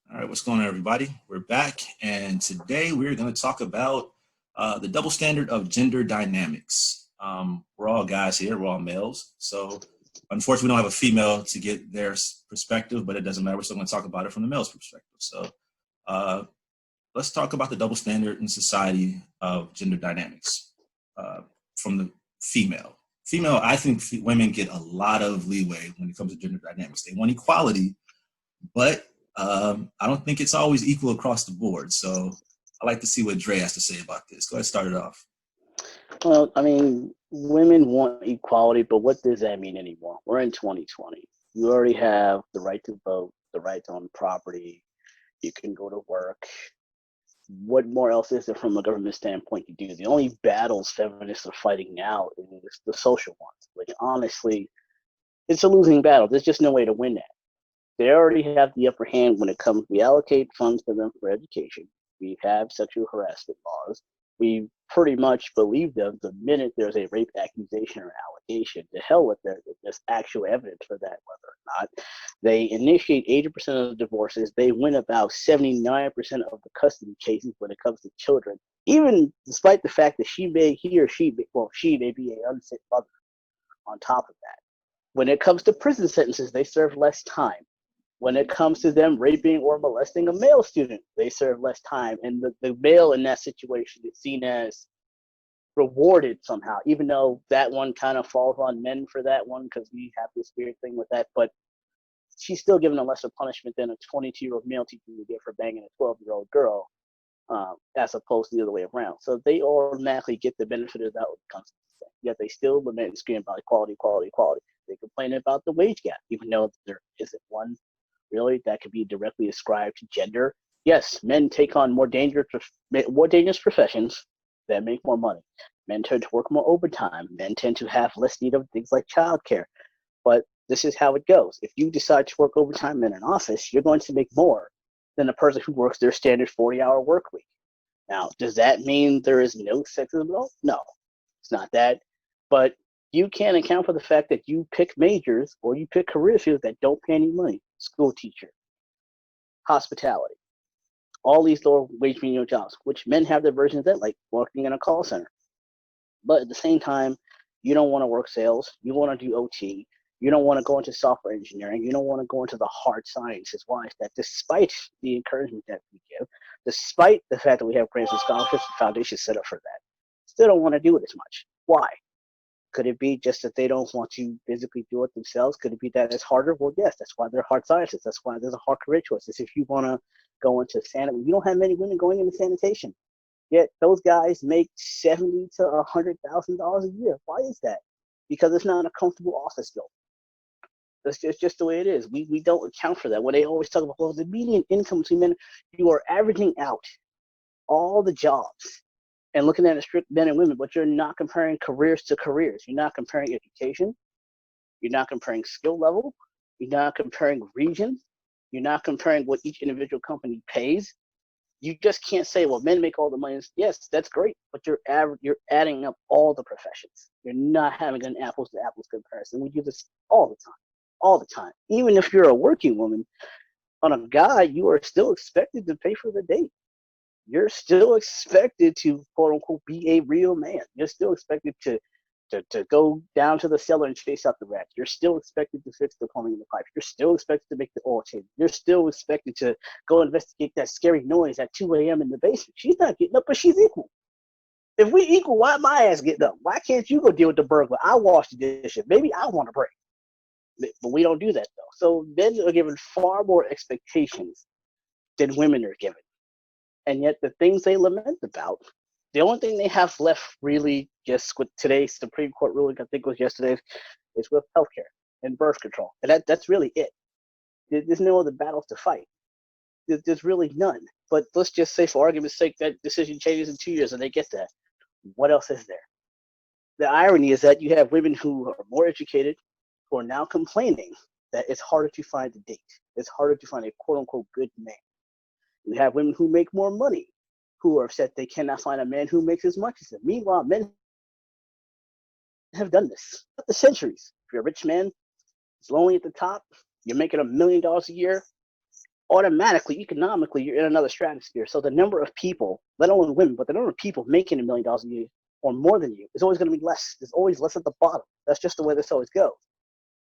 All right, what's going on, everybody? We're back, and today we're going to talk about the double standard of gender dynamics. We're all guys here, we're all males. So, unfortunately, we don't have a female to get their perspective, but it doesn't matter. We're still going to talk about it from the male's perspective. So, uh, let's talk about the double standard in society of gender dynamics from the female. Female, I think women get a lot of leeway when it comes to gender dynamics. They want equality, but I don't think it's always equal across the board. So I like to see what Dre has to say about this. Go ahead, start it off. Well, I mean, women want equality, but what does that mean anymore? We're in 2020. You already have the right to vote, the right to own property. You can go to work. What more else is there from a government standpoint to do? The only battles feminists are fighting now is the social ones, which honestly, it's a losing battle. There's just no way to win that. They already have the upper hand when it comes. We allocate funds for them for education. We have sexual harassment laws. We pretty much believe them the minute there's a rape accusation or allegation. To hell with there, there's actual evidence for that, whether or not. They initiate 80% of the divorces. They win about 79% of the custody cases when it comes to children, even despite the fact that she may be a unfit mother on top of that. When it comes to prison sentences, they serve less time. When it comes to them raping or molesting a male student, they serve less time. And the male in that situation is seen as rewarded somehow, even though that one kind of falls on men for that one because we have this weird thing with that. But she's still given a lesser punishment than a 22-year-old male teacher would get for banging a 12-year-old girl, as opposed to the other way around. So they automatically get the benefit of that when it comes to this thing. Yet they still lament and scream about equality, equality, equality. They complain about the wage gap, even though there isn't one really that could be directly ascribed to gender. Yes, men take on more dangerous professions that make more money. Men tend to work more overtime. Men tend to have less need of things like childcare. But this is how it goes. If you decide to work overtime in an office, you're going to make more than a person who works their standard 40-hour work week. Now, does that mean there is no sexism at all? No, it's not that. But you can't account for the fact that you pick majors or you pick career fields that don't pay any money. School teacher, hospitality, all these lower wage menial jobs, which men have their versions of that, like working in a call center. But at the same time, you don't want to work sales. You want to do OT. You don't want to go into software engineering. You don't want to go into the hard sciences. Why is that? Despite the encouragement that we give, despite the fact that we have grants and scholarships and foundations set up for that, still don't want to do it as much. Why? Could it be just that they don't want to physically do it themselves? Could it be that it's harder? Well, yes, that's why they're hard sciences. That's why there's a hard career choices. If you want to go into sanitation, you don't have many women going into sanitation. Yet those guys make $70,000 to $100,000 a year. Why is that? Because it's not a comfortable office building. That's just the way it is. We don't account for that. When they always talk about, well, the median income between men, you are averaging out all the jobs and looking at it strict men and women, but you're not comparing careers to careers. You're not comparing education. You're not comparing skill level. You're not comparing regions. You're not comparing what each individual company pays. You just can't say, well, men make all the money. Yes, that's great, but you're adding up all the professions. You're not having an apples to apples comparison. We do this all the time, all the time. Even if you're a working woman, on a guy, you are still expected to pay for the date. You're still expected to quote unquote be a real man. You're still expected to go down to the cellar and chase out the rats. You're still expected to fix the plumbing in the pipes. You're still expected to make the oil change. You're still expected to go investigate that scary noise at 2 a.m. in the basement. She's not getting up, but she's equal. If we equal, why my ass getting up? Why can't you go deal with the burglar? I wash the dishes. Maybe I want a break. But we don't do that though. So men are given far more expectations than women are given. And yet the things they lament about, the only thing they have left really just with today's Supreme Court ruling, I think it was yesterday, is with healthcare and birth control. And that's really it. There's no other battles to fight. There's really none. But let's just say, for argument's sake, that decision changes in 2 years and they get that. What else is there? The irony is that you have women who are more educated who are now complaining that it's harder to find a date. It's harder to find a quote unquote good man. You have women who make more money who are upset they cannot find a man who makes as much as them. Meanwhile, men have done this for the centuries. If you're a rich man, it's lonely at the top, you're making $1 million a year, automatically, economically, you're in another stratosphere. So the number of people, let alone women, but the number of people making $1 million a year or more than you is always going to be less. There's always less at the bottom. That's just the way this always goes.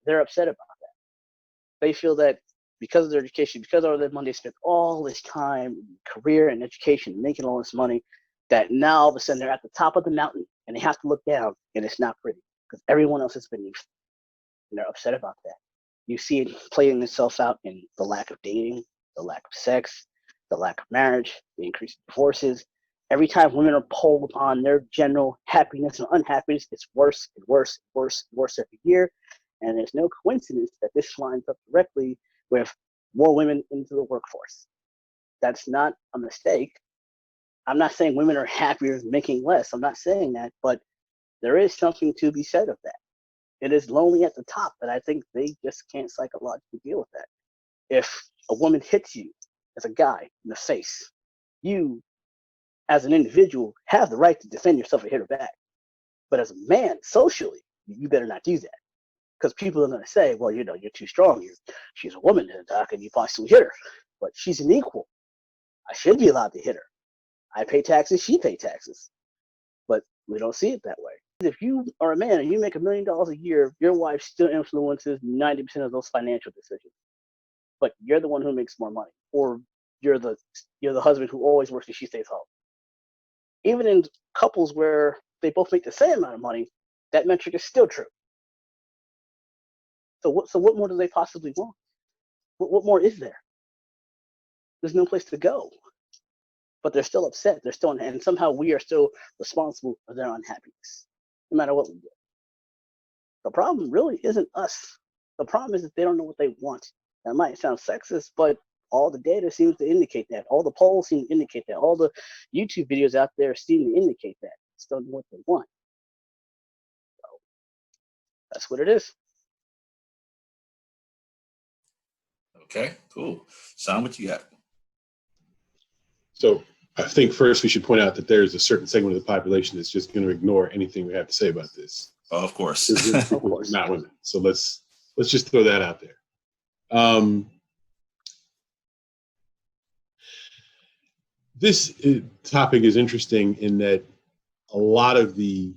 They're upset about that. They feel that because of their education, because of their money, they spent all this time, career and education, making all this money, that now all of a sudden they're at the top of the mountain and they have to look down, and it's not pretty because everyone else is beneath. And they're upset about that. You see it playing itself out in the lack of dating, the lack of sex, the lack of marriage, the increase in divorces. Every time women are polled on their general happiness and unhappiness, it's worse and worse and worse and worse every year. And there's no coincidence that this lines up directly with more women into the workforce. That's not a mistake. I'm not saying women are happier making less. I'm not saying that, but there is something to be said of that. It is lonely at the top, but I think they just can't psychologically deal with that. If a woman hits you as a guy in the face, you, as an individual, have the right to defend yourself and hit her back. But as a man, socially, you better not do that. Because people are going to say, well, you're too strong. She's a woman, and how can you possibly hit her? But she's an equal. I should be allowed to hit her. I pay taxes, she pays taxes. But we don't see it that way. If you are a man and you make $1 million a year, your wife still influences 90% of those financial decisions. But you're the one who makes more money, or you're the husband who always works and she stays home. Even in couples where they both make the same amount of money, that metric is still true. So what more do they possibly want? What more is there? There's no place to go. But they're still upset. They're still, and somehow we are still responsible for their unhappiness, no matter what we do. The problem really isn't us. The problem is that they don't know what they want. That might sound sexist, but all the data seems to indicate that. All the polls seem to indicate that. All the YouTube videos out there seem to indicate that. Still know what they want. So that's what it is. Okay, cool. Sean, what you got? So I think first we should point out that there's a certain segment of the population that's just going to ignore anything we have to say about this. Oh, of course. Of course. Not women. So let's just throw that out there. This topic is interesting in that a lot of the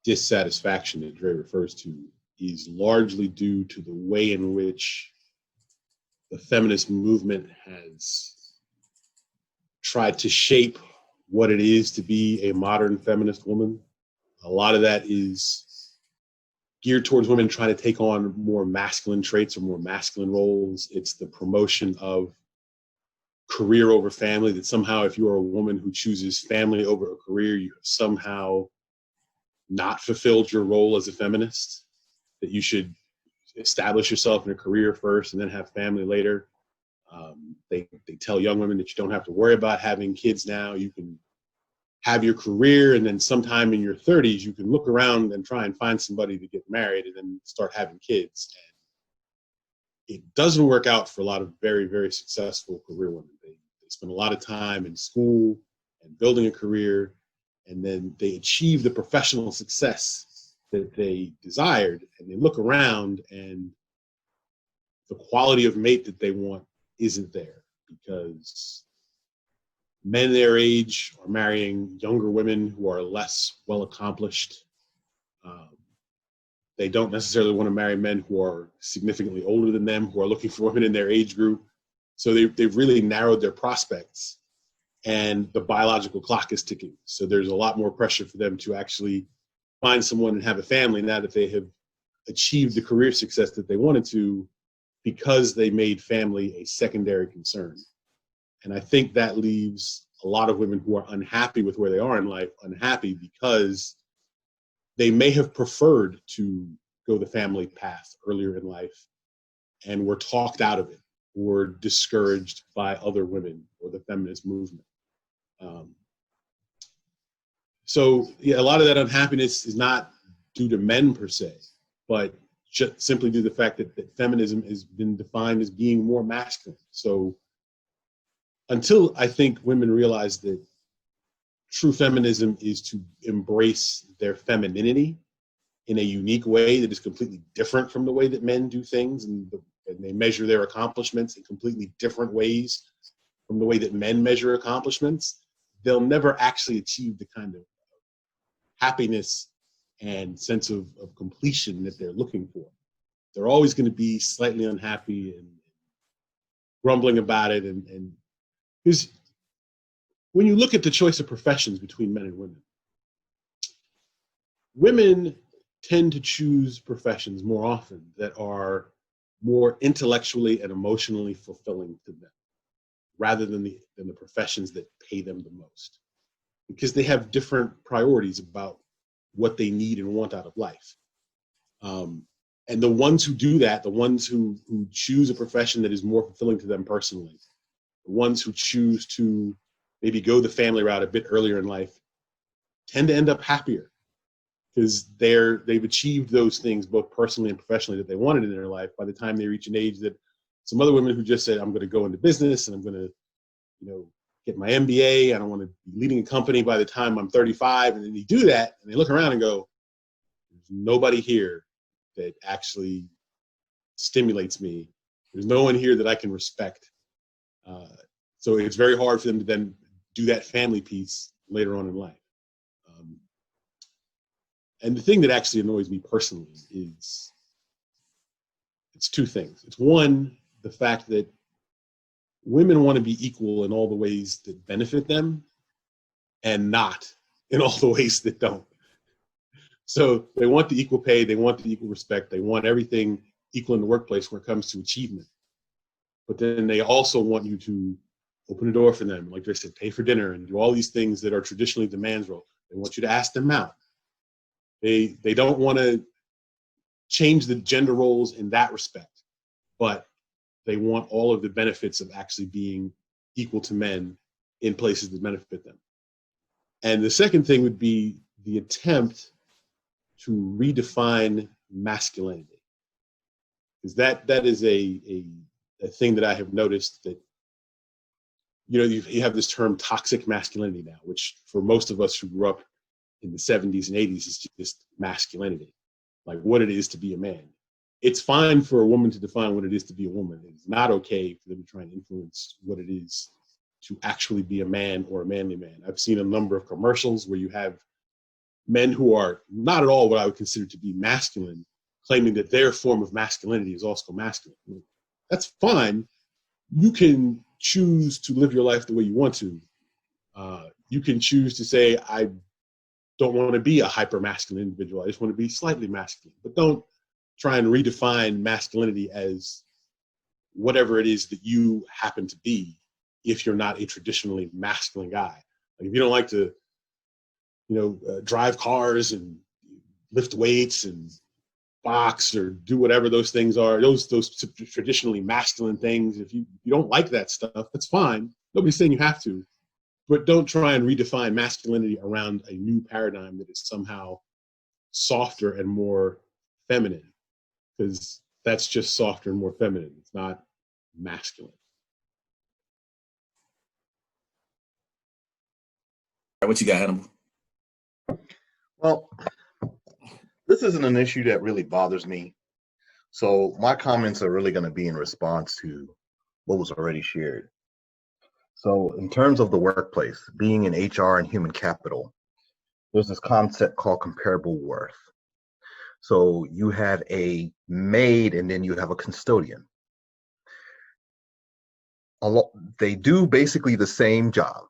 dissatisfaction that Dre refers to is largely due to the way in which the feminist movement has tried to shape what it is to be a modern feminist woman. A lot of that is geared towards women trying to take on more masculine traits or more masculine roles. It's the promotion of career over family, that somehow if you are a woman who chooses family over a career, you have somehow not fulfilled your role as a feminist, that you should establish yourself in a career first and then have family later. They tell young women that you don't have to worry about having kids now. You can have your career, and then sometime in your 30s, you can look around and try and find somebody to get married and then start having kids. And it doesn't work out for a lot of very, very successful career women. They spend a lot of time in school and building a career, and then they achieve the professional success that they desired, and they look around and the quality of mate that they want isn't there, because men their age are marrying younger women who are less well accomplished. They don't necessarily want to marry men who are significantly older than them, who are looking for women in their age group. So they've really narrowed their prospects, and the biological clock is ticking. So there's a lot more pressure for them to actually find someone and have a family now that they have achieved the career success that they wanted to, because they made family a secondary concern. And I think that leaves a lot of women who are unhappy with where they are in life unhappy because they may have preferred to go the family path earlier in life and were talked out of it or discouraged by other women or the feminist movement. So yeah, a lot of that unhappiness is not due to men per se, but just simply due to the fact that feminism has been defined as being more masculine. So until I think women realize that true feminism is to embrace their femininity in a unique way that is completely different from the way that men do things and they measure their accomplishments in completely different ways from the way that men measure accomplishments, they'll never actually achieve the kind of happiness and sense of completion that they're looking for. They're always going to be slightly unhappy and grumbling about it. And because when you look at the choice of professions between men and women, women tend to choose professions more often that are more intellectually and emotionally fulfilling to them, rather than the professions that pay them the most, because they have different priorities about what they need and want out of life. And the ones who do that, the ones who choose a profession that is more fulfilling to them personally, the ones who choose to maybe go the family route a bit earlier in life, tend to end up happier, because they've achieved those things both personally and professionally that they wanted in their life by the time they reach an age that some other women who just said, I'm going to go into business and I'm going to, get my MBA. I don't want to be leading a company by the time I'm 35. And then they do that and they look around and go, there's nobody here that actually stimulates me. There's no one here that I can respect. So it's very hard for them to then do that family piece later on in life. And the thing that actually annoys me personally is it's two things. It's one, the fact that women want to be equal in all the ways that benefit them and not in all the ways that don't. So they want the equal pay, they want the equal respect, they want everything equal in the workplace when it comes to achievement. But then they also want you to open a door for them, like I said, pay for dinner and do all these things that are traditionally the man's role. They want you to ask them out. They don't want to change the gender roles in that respect, but they want all of the benefits of actually being equal to men in places that benefit them. And the second thing would be the attempt to redefine masculinity, because that is a thing that I have noticed, that you have this term toxic masculinity now, which for most of us who grew up in the 70s and 80s is just masculinity, like what it is to be a man. It's fine for a woman to define what it is to be a woman. It's not okay for them to try and influence what it is to actually be a man or a manly man. I've seen a number of commercials where you have men who are not at all what I would consider to be masculine, claiming that their form of masculinity is also masculine. That's fine. You can choose to live your life the way you want to. You can choose to say, I don't want to be a hyper masculine individual. I just want to be slightly masculine. But don't try and redefine masculinity as whatever it is that you happen to be if you're not a traditionally masculine guy. Like if you don't like to, drive cars and lift weights and box or do whatever those things are, those traditionally masculine things, if you don't like that stuff, that's fine. Nobody's saying you have to. But don't try and redefine masculinity around a new paradigm that is somehow softer and more feminine, because that's just softer and more feminine. It's not masculine. What you got, Hannibal? Well, this isn't an issue that really bothers me. So my comments are really going to be in response to what was already shared. So in terms of the workplace, being in HR and human capital, there's this concept called comparable worth. So you have a maid and then you have a custodian. They do basically the same job.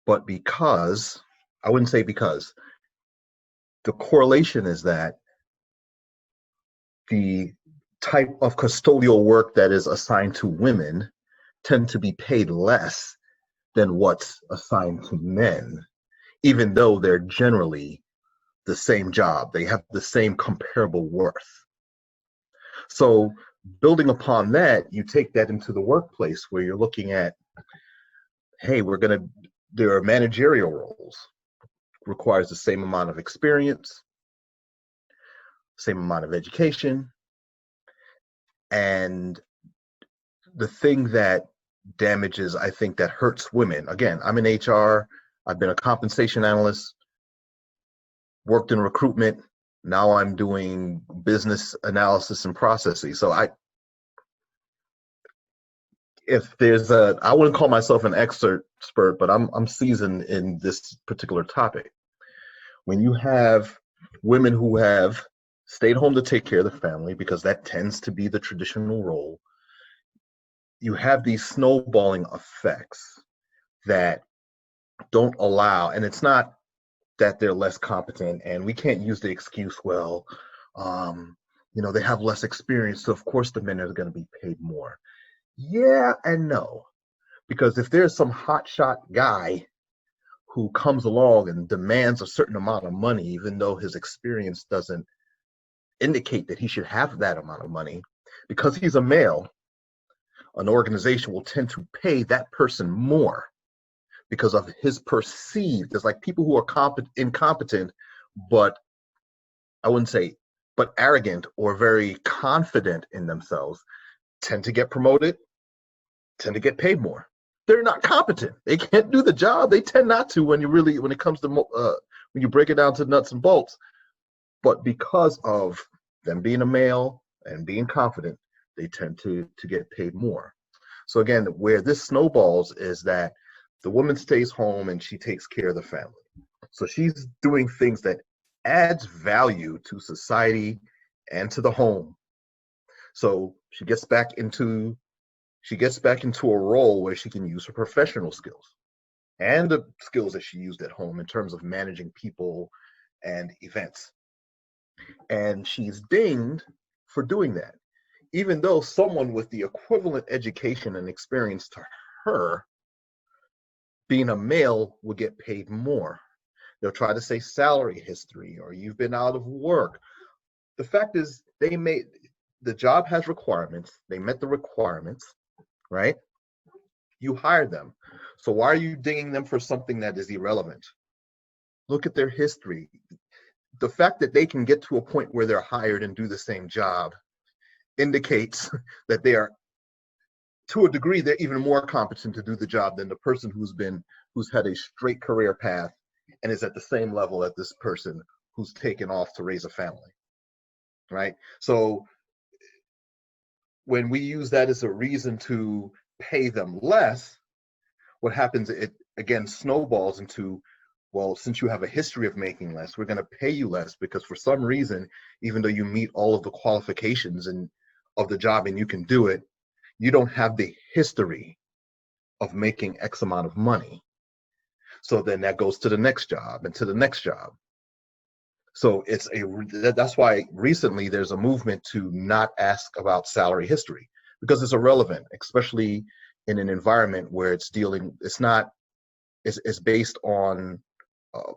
But I wouldn't say because, the correlation is that the type of custodial work that is assigned to women tend to be paid less than what's assigned to men, even though they're generally the same job. They have the same comparable worth. So building upon that, you take that into the workplace where you're looking at, hey, there are managerial roles, requires the same amount of experience, same amount of education. And the thing that damages, I think, that hurts women, again, I'm in HR, I've been a compensation analyst, worked in recruitment, Now I'm doing business analysis and processing. So I wouldn't call myself an expert, but I'm seasoned in this particular topic. When you have women who have stayed home to take care of the family, because that tends to be the traditional role, you have these snowballing effects that don't allow, and it's not that they're less competent, and we can't use the excuse, well, they have less experience, so of course the men are going to be paid more. Yeah and no, because if there's some hotshot guy who comes along and demands a certain amount of money, even though his experience doesn't indicate that he should have that amount of money, because he's a male, an organization will tend to pay that person more because of his perceived. There's like people who are incompetent, but I wouldn't say, but arrogant or very confident in themselves, tend to get promoted, tend to get paid more. They're not competent. They can't do the job. They tend not to when it comes to when you break it down to nuts and bolts. But because of them being a male and being confident, they tend to get paid more. So again, where this snowballs is that the woman stays home and she takes care of the family. So she's doing things that adds value to society and to the home. So she gets back into a role where she can use her professional skills and the skills that she used at home in terms of managing people and events. And she's dinged for doing that, even though someone with the equivalent education and experience to her, being a male, would get paid more. They'll try to say salary history or you've been out of work. The fact is, the job has requirements. They met the requirements, right? You hired them. So why are you dinging them for something that is irrelevant? Look at their history. The fact that they can get to a point where they're hired and do the same job indicates that they are, to a degree, they're even more competent to do the job than the person who's had a straight career path and is at the same level as this person who's taken off to raise a family, right? So when we use that as a reason to pay them less, what happens, it again snowballs into, well, since you have a history of making less, we're going to pay you less because for some reason, even though you meet all of the qualifications of the job and you can do it, you don't have the history of making X amount of money. So then that goes to the next job and to the next job. So that's why recently there's a movement to not ask about salary history because it's irrelevant, especially in an environment where it's based on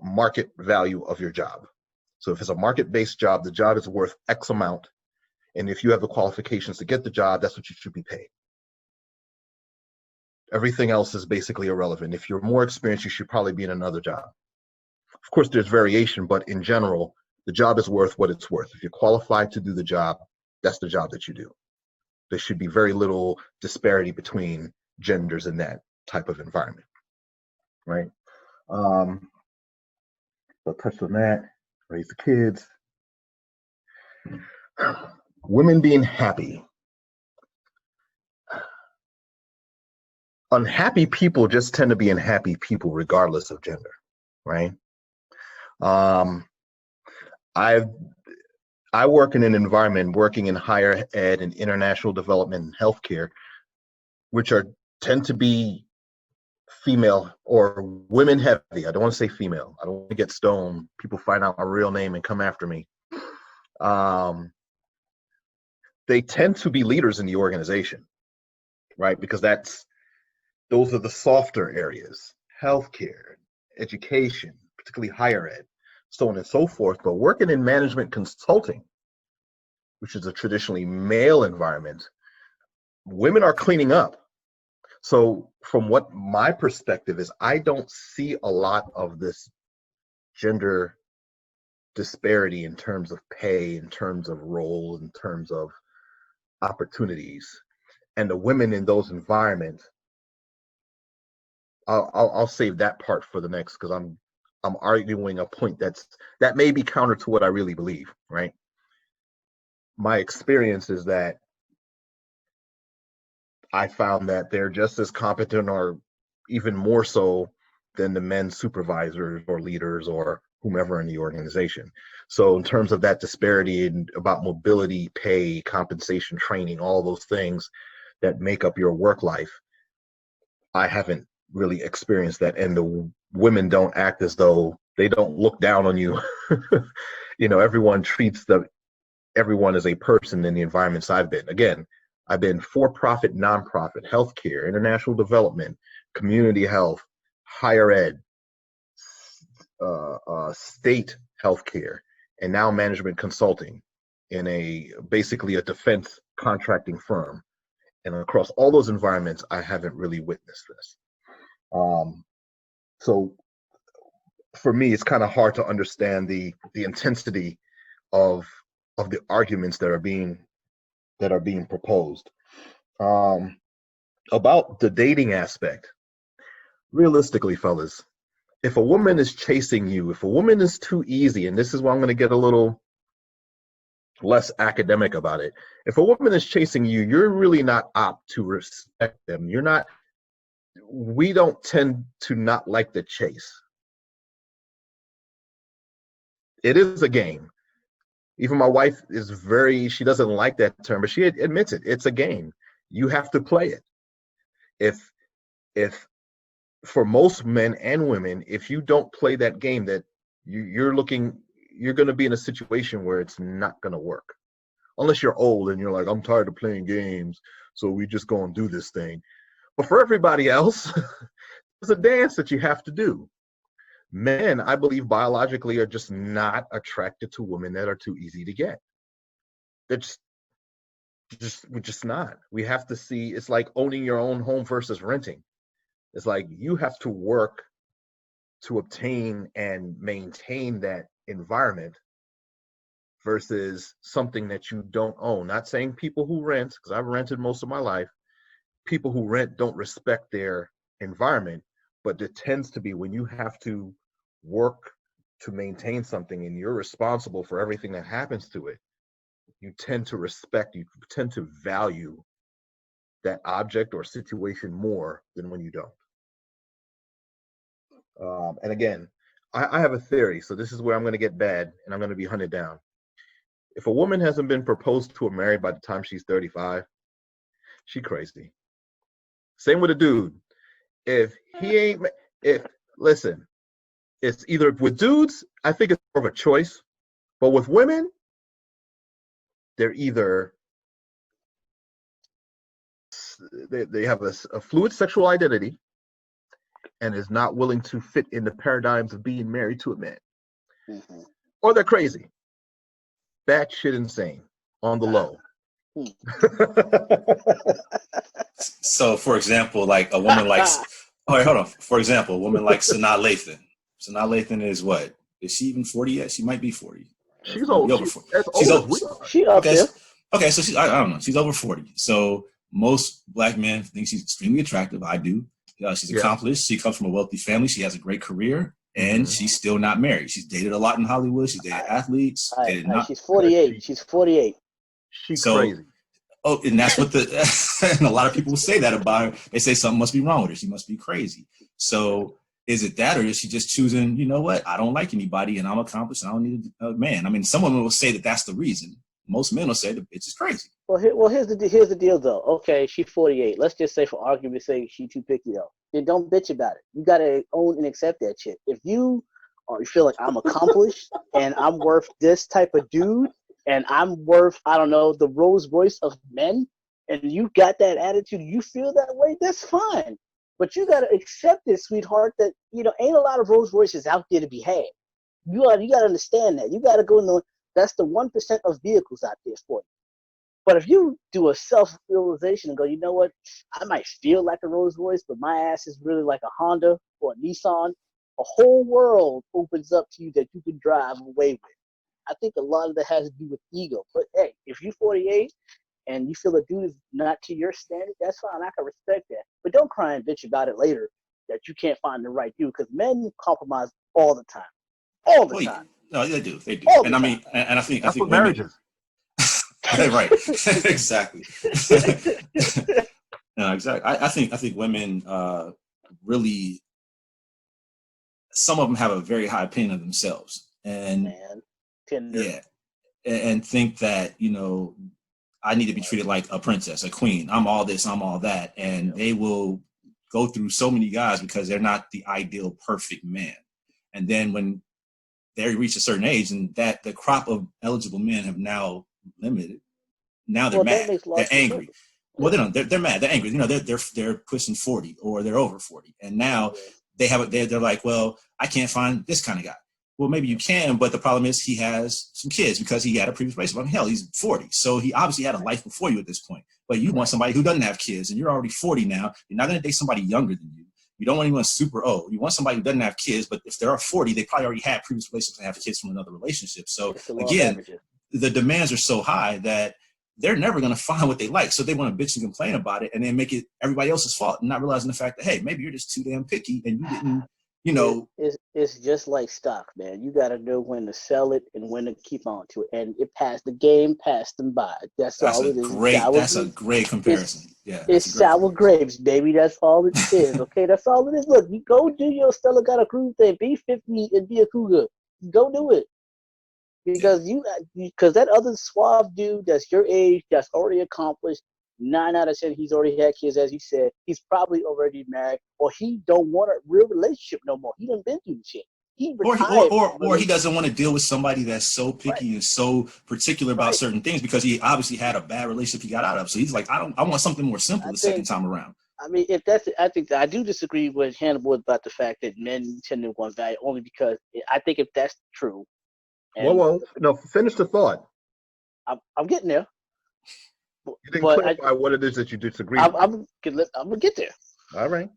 market value of your job. So if it's a market-based job, the job is worth X amount. And if you have the qualifications to get the job, that's what you should be paid. Everything else is basically irrelevant. If you're more experienced, you should probably be in another job. Of course, there's variation, but in general, the job is worth what it's worth. If you're qualified to do the job, that's the job that you do. There should be very little disparity between genders in that type of environment, right? So touch on that, raise the kids. Women being happy. Unhappy people just tend to be unhappy people regardless of gender, right? I work in an environment working in higher ed and international development and healthcare, which tend to be female or women heavy. I don't want to say female. I don't want to get stoned. People find out my real name and come after me. They tend to be leaders in the organization, right? Because those are the softer areas, healthcare, education, particularly higher ed, so on and so forth. But working in management consulting, which is a traditionally male environment, women are cleaning up. So from what my perspective is, I don't see a lot of this gender disparity in terms of pay, in terms of role, in terms of opportunities. And the women in those environments, I'll save that part for the next, because I'm arguing a point that may be counter to what I really believe, right? My experience is that I found that they're just as competent or even more so than the men supervisors or leaders or whomever in the organization. So in terms of that disparity and about mobility, pay, compensation, training, all those things that make up your work life, I haven't really experienced that. And the women don't act as though they don't look down on you. Everyone treats everyone as a person in the environments I've been. Again, I've been for-profit, nonprofit, healthcare, international development, community health, higher ed, state healthcare, and now management consulting in basically a defense contracting firm. And across all those environments, I haven't really witnessed this. So for me, it's kind of hard to understand the intensity of the arguments that are being proposed. About the dating aspect, realistically, fellas, if a woman is chasing you, if a woman is too easy, and this is why I'm going to get a little less academic about it. If a woman is chasing you, you're really not apt to respect them. We don't tend to not like the chase. It is a game. Even my wife she doesn't like that term, but she admits it. It's a game. You have to play it. If for most men and women, if you don't play that game, that you're going to be in a situation where it's not going to work. Unless you're old and you're like, I'm tired of playing games, so we just go and do this thing. But for everybody else, there's a dance that you have to do. Men, I believe, biologically are just not attracted to women that are too easy to get. We're just not. We have to see, it's like owning your own home versus renting. It's like you have to work to obtain and maintain that environment versus something that you don't own. Not saying people who rent, because I've rented most of my life, people who rent don't respect their environment, but it tends to be when you have to work to maintain something and you're responsible for everything that happens to it, you tend to value that object or situation more than when you don't. And again, I have a theory, so this is where I'm going to get bad and I'm going to be hunted down. If a woman hasn't been proposed to or married by the time she's 35, she crazy. Same with a dude. Listen, it's either with dudes, I think it's more of a choice, but with women, they're either they have a fluid sexual identity and is not willing to fit in the paradigms of being married to a man, or they're crazy, batshit insane on the low. So, for example, like a woman likes. All right, hold on. For example, a woman like Sanaa Lathan. Sanaa Lathan is what? Is she even 40 yet? She might be 40. She's old. Over 40. She's old. She up there. Okay, so I don't know. She's over 40. So most black men think she's extremely attractive. I do. She's accomplished. She comes from a wealthy family. She has a great career, and she's still not married. She's dated a lot in Hollywood. She's dated athletes. She's 48. She's 48. She's crazy. Oh, and that's what and a lot of people say that about her. They say something must be wrong with her. She must be crazy. So is it that, or is she just choosing, you know what? I don't like anybody and I'm accomplished. And I don't need a man. I mean, some women will say that that's the reason. Most men will say the bitch is crazy. Well, here's the deal though. Okay, she's 48. Let's just say for argument's sake, she too picky though. Then don't bitch about it. You gotta own and accept that shit. If you feel like I'm accomplished and I'm worth this type of dude, and I'm worth, I don't know, the Rolls Royce of men, and you got that attitude, you feel that way, that's fine. But you got to accept it, sweetheart, that, ain't a lot of Rolls Royces out there to be had. You got to understand that. You got to go that's the 1% of vehicles out there for you. But if you do a self-realization and go, you know what, I might feel like a Rolls Royce, but my ass is really like a Honda or a Nissan, a whole world opens up to you that you can drive away with. I think a lot of that has to do with ego. But hey, if you're 48 and you feel a dude is not to your standard, that's fine. I can respect that. But don't cry and bitch about it later that you can't find the right dude, because men compromise all the time, all the Well, time. no, they do. They do. All And the I mean, and I think That's what women, marriage is. right. Exactly. No, exactly. I think women really, some of them have a very high opinion of themselves, and Man, Tinder. yeah, and think that, you know, I need to be treated like a princess, a queen. I'm all this, I'm all that, and they will go through so many guys because they're not the ideal perfect man. And then when they reach a certain age, and that the crop of eligible men have now limited, now they're Well, that mad, makes they're logical angry. sense. Well, they don't. They're mad. They're angry. You know, they're pushing 40 or they're over 40, and now they have it. They're like, well, I can't find this kind of guy. Well, maybe you can, but the problem is he has some kids because he had a previous relationship. I mean, hell, he's 40, so he obviously had a life before you at this point. But you want somebody who doesn't have kids, and you're already 40 now. You're not going to date somebody younger than you. You don't want anyone super old. You want somebody who doesn't have kids, but if they're 40, they probably already had previous relationships and have kids from another relationship. So It's the law of again, averages. the demands are so high that they're never going to find what they like. So they want to bitch and complain about it and then make it everybody else's fault, and not realizing the fact that, hey, maybe you're just too damn picky and you didn't, you know. It's just like stock, man. You got to know when to sell it and when to keep on to it. And the game passed them by. That's all it is. That's a great comparison. It's sour grapes, baby. That's all it is. Okay, that's all it is. Look, you go do your Stella got a cruise thing. Be 50 and be a cougar. Go do it. Because that other suave dude that's your age, that's already accomplished, 9 out of 10, he's already had kids, as you said. He's probably already married, or he don't want a real relationship no more. He done been through the shit. He retired. Or he doesn't want to deal with somebody that's so picky and so particular about certain things because he obviously had a bad relationship he got out of. So he's like, I want something more simple the second time around. I mean, I think I do disagree with Hannibal about the fact that men tend to want value, only because I think if that's true. Whoa, no, finish the thought. I'm getting there. You didn't clarify what it is that you disagree with. I'm gonna get there. All right.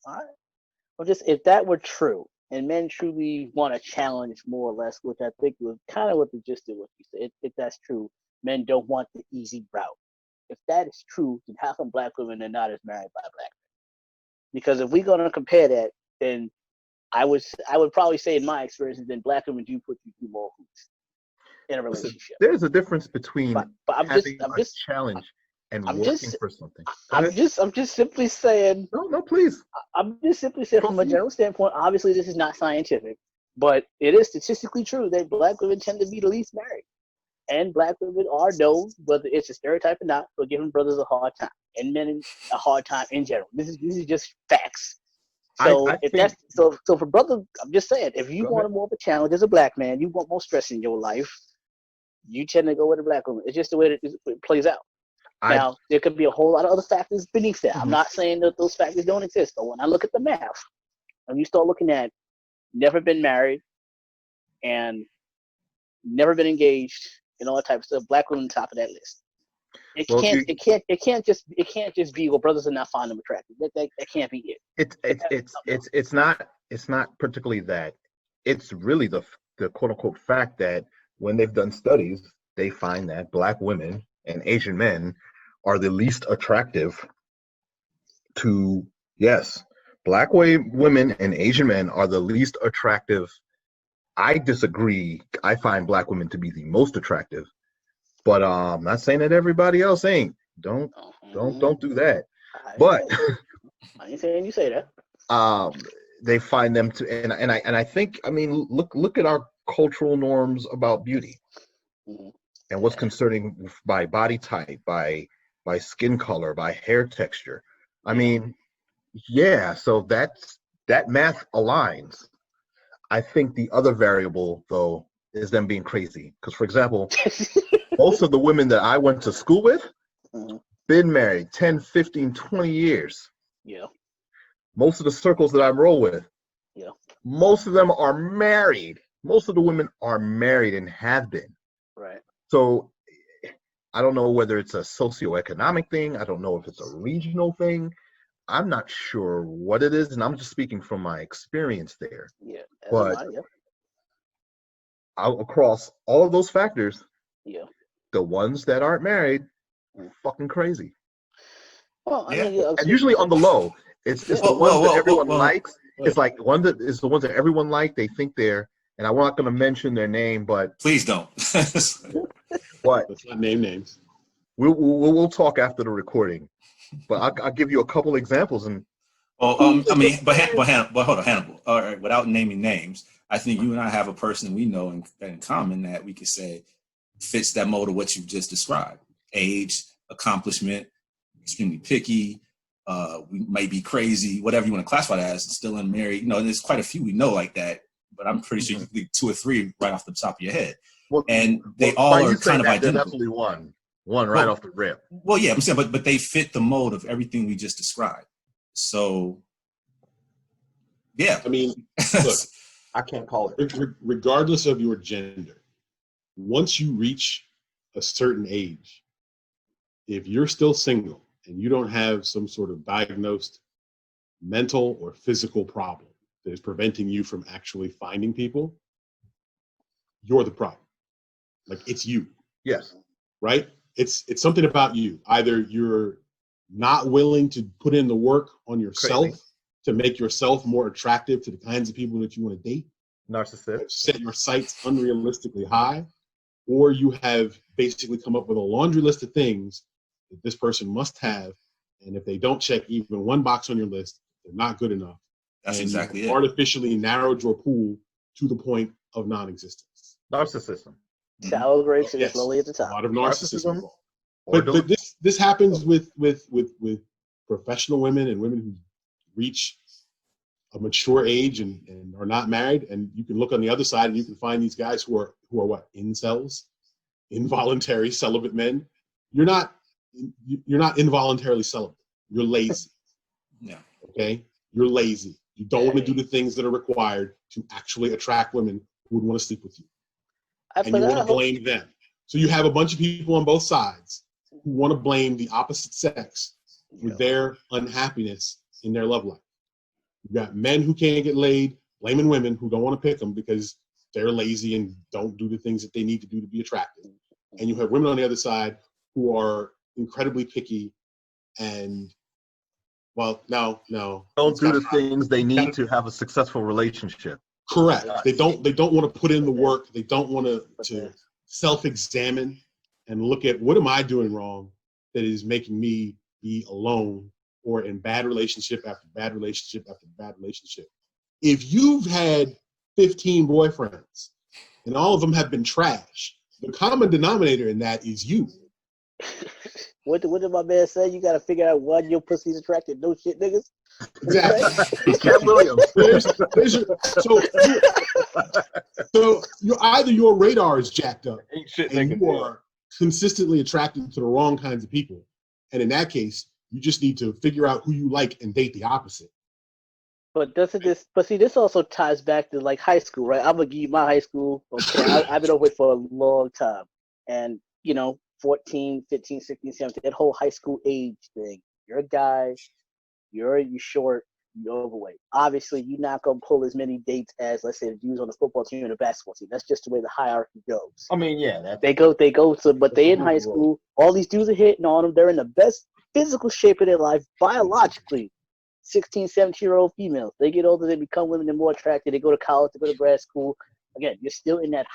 Well, just if that were true, and men truly want to challenge more or less, which I think was kind of what the gist of what you said. If that's true, men don't want the easy route. If that is true, then how come black women are not as married by black men? Because if we're gonna compare that, then I would probably say in my experience, then black women do put you through more hoops in a relationship. There's a difference between but I'm having just, a challenge and working for something. I'm just simply saying. No, please. I'm just simply saying from a general standpoint. Obviously, this is not scientific, but it is statistically true that black women tend to be the least married, and black women are known, whether it's a stereotype or not, for giving brothers a hard time and men a hard time in general. This is just facts. So so for brothers, I'm just saying, if you want more of a challenge as a black man, you want more stress in your life, you tend to go with a black woman. It's just the way that it plays out. Now, there could be a whole lot of other factors beneath that. I'm not saying that those factors don't exist, but when I look at the math, when you start looking at never been married and never been engaged and all that type of stuff, black women top of that list. It can't just be, well, brothers are not finding them attractive. That can't be it. It's not particularly that. It's really the quote unquote fact that when they've done studies, they find that black women and Asian men are the least attractive to, yes, black women and Asian men are the least attractive. I disagree. I find black women to be the most attractive. But I'm not saying that everybody else ain't. Don't do that. But I ain't saying you say that. They find them to, and I think, I mean, look at our cultural norms about beauty, and what's concerning by body type, by skin color, by hair texture. I mean, yeah. So that math aligns. I think the other variable, though, is them being crazy. Because, for example, most of the women that I went to school with been married 10, 15, 20 years. Yeah. Most of the circles that I roll with, yeah, most of them are married. Most of the women are married and have been. Right. So I don't know whether it's a socioeconomic thing. I don't know if it's a regional thing. I'm not sure what it is, and I'm just speaking from my experience there. Yeah. But across all of those factors, the ones that aren't married, fucking crazy. Well, I mean, and usually on the low. It's the ones that everyone likes, It's like one that is the ones that everyone like. They think they're, and I'm not going to mention their name, but Please don't. what Let's not name names. we'll talk after the recording. But I'll give you a couple examples. And Well, I mean, but hold on, Hannibal. All right, without naming names, I think you and I have a person we know in common that we could say fits that mold of what you've just described: age, accomplishment, extremely picky. We might be crazy, whatever you want to classify it as. Still unmarried, you know. And there's quite a few we know like that. But I'm pretty sure you can think 2 or 3 right off the top of your head, and they all are kind of identical. Definitely one right off the rip. Well, yeah, I'm saying, but they fit the mold of everything we just described. So, yeah. I mean, look, I can't call it. Regardless of your gender, once you reach a certain age, if you're still single and you don't have some sort of diagnosed mental or physical problem that is preventing you from actually finding people, you're the problem. Like, it's you. Yes. Right? It's something about you. Either you're not willing to put in the work on yourself to make yourself more attractive to the kinds of people that you want to date. Narcissist. Set your sights unrealistically high, or you have basically come up with a laundry list of things that this person must have, and if they don't check even one box on your list, they're not good enough. That's and exactly you it. Artificially narrowed your pool to the point of non-existence. Narcissism. Shallow grapes and Yes. slowly at the A top. lot of narcissism. Or But this happens with professional women and women who reach a mature age and are not married. And you can look on the other side and you can find these guys who are what? Incels, involuntary celibate men. You're not involuntarily celibate. You're lazy. Yeah. Okay? You're lazy. You don't want to do the things that are required to actually attract women who would want to sleep with you. And you want to blame them. So you have a bunch of people on both sides who want to blame the opposite sex for their unhappiness in their love life. You've got men who can't get laid, blaming women who don't want to pick them because they're lazy and don't do the things that they need to do to be attractive. And you have women on the other side who are incredibly picky and, well, no. Don't do the things they need to have a successful relationship. Correct. They don't want to put in the work. They don't want to self-examine and look at what am I doing wrong that is making me be alone or in bad relationship after bad relationship after bad relationship. If you've had 15 boyfriends and all of them have been trash, the common denominator in that is you. What did my man say? You got to figure out why your pussy's attracted. No shit, niggas. Exactly. Cat Williams. So either your radar is jacked up Ain't shit and nigga. you are consistently attracted to the wrong kinds of people. And in that case, you just need to figure out who you like and date the opposite. But this also ties back to like high school, right? I'm gonna give you my high school. Okay, I've been over it for a long time, and 14, 15, 16, 17, that whole high school age thing. You're a guy, you're short, you're overweight. Obviously, you're not gonna pull as many dates as, let's say, the dudes on the football team and the basketball team. That's just the way the hierarchy goes. I mean, yeah, They go to, but they in high school. All these dudes are hitting on them. They're in the best physical shape of their life biologically. 16, 17-year-old females. They get older, they become women, they're more attractive. They go to college, they go to grad school. Again, you're still in that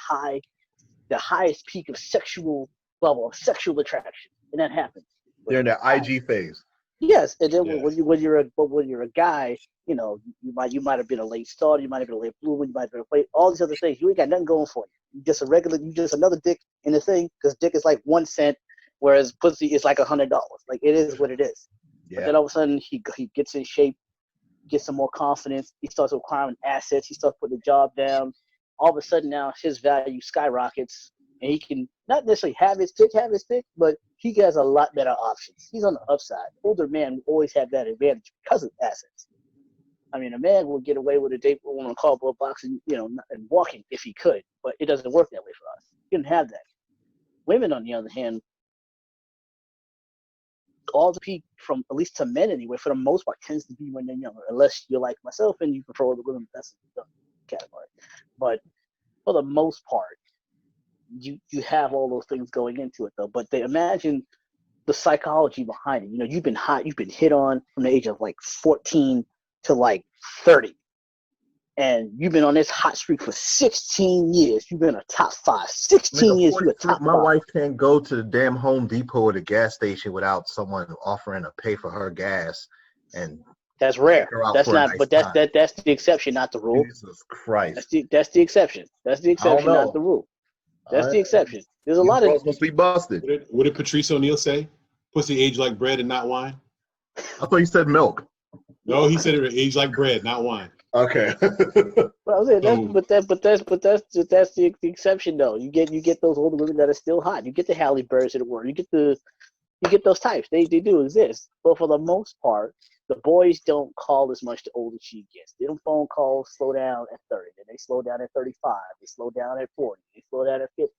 the highest peak of sexual level of sexual attraction, and that happens. they're in their IG phase. Yes, and then when you're a guy, you might have been a late starter, you might have been a late bloomer, you might have been all these other things. You ain't got nothing going for you. You just another dick in the thing, because dick is like 1 cent, whereas pussy is like $100. Like, it is what it is. Yeah. But then all of a sudden he gets in shape, gets some more confidence. He starts acquiring assets. He starts putting the job down. All of a sudden now his value skyrockets, and he can not necessarily have his pick, but he has a lot better options. He's on the upside. Older men will always have that advantage because of assets. I mean, a man will get away with a date on a cardboard box and and walking if he could, but it doesn't work that way for us. You can have that. Women, on the other hand, all the peak from, at least to men anyway, for the most part, tends to be when they're younger, unless you're like myself and you control the women. That's the category. But for the most part, you have all those things going into it, though. But they imagine the psychology behind it. You've been hit on from the age of like 14 to like 30. and you've been on this hot streak for 16 years. You've been a top 5. 16 years, you're a top my 5. wife can't go to the damn Home Depot or the gas station without someone offering to pay for her gas, and That's rare. That's for a not, nice but time. that's the exception, not the rule. Jesus Christ. That's the exception. That's the exception, not know. the rule. That's the exception. There's a These lot of girls must be busted. What did Patrice O'Neal say? Pussy aged like bread and not wine. I thought you said milk. No, he said it aged like bread, not wine. Okay. But I was saying, that's the exception though. You get those older women that are still hot. You get the Halle Berrys of the world. You get those types. They do exist. But for the most part, the boys don't call as much the older she gets. They don't phone calls slow down at 30. Then they slow down at 35. They slow down at 40. They slow down at 50.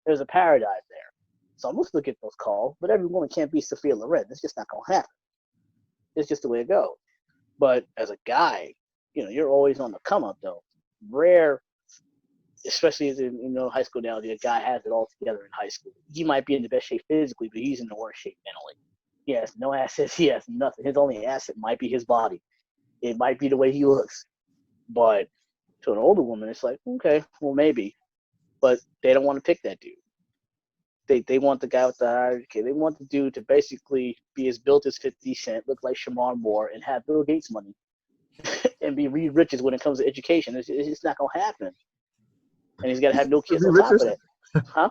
There's a paradigm there. So I'm gonna still get those calls, but every woman can't be Sophia Loren. It's just not gonna happen. It's just the way it goes. But as a guy, you're always on the come up though. Rare, especially in high school now, the guy has it all together in high school. He might be in the best shape physically, but he's in the worst shape mentally. He has no assets. He has nothing. His only asset might be his body. It might be the way he looks. But to an older woman, it's like, okay, well, maybe. But they don't want to pick that dude. They want the guy with the hierarchy. They want the dude to basically be as built as 50 Cent, look like Shamar Moore, and have Bill Gates money and be Reed Richards when it comes to education. It's just not going to happen. And he's got to have no kids on top of that. Huh?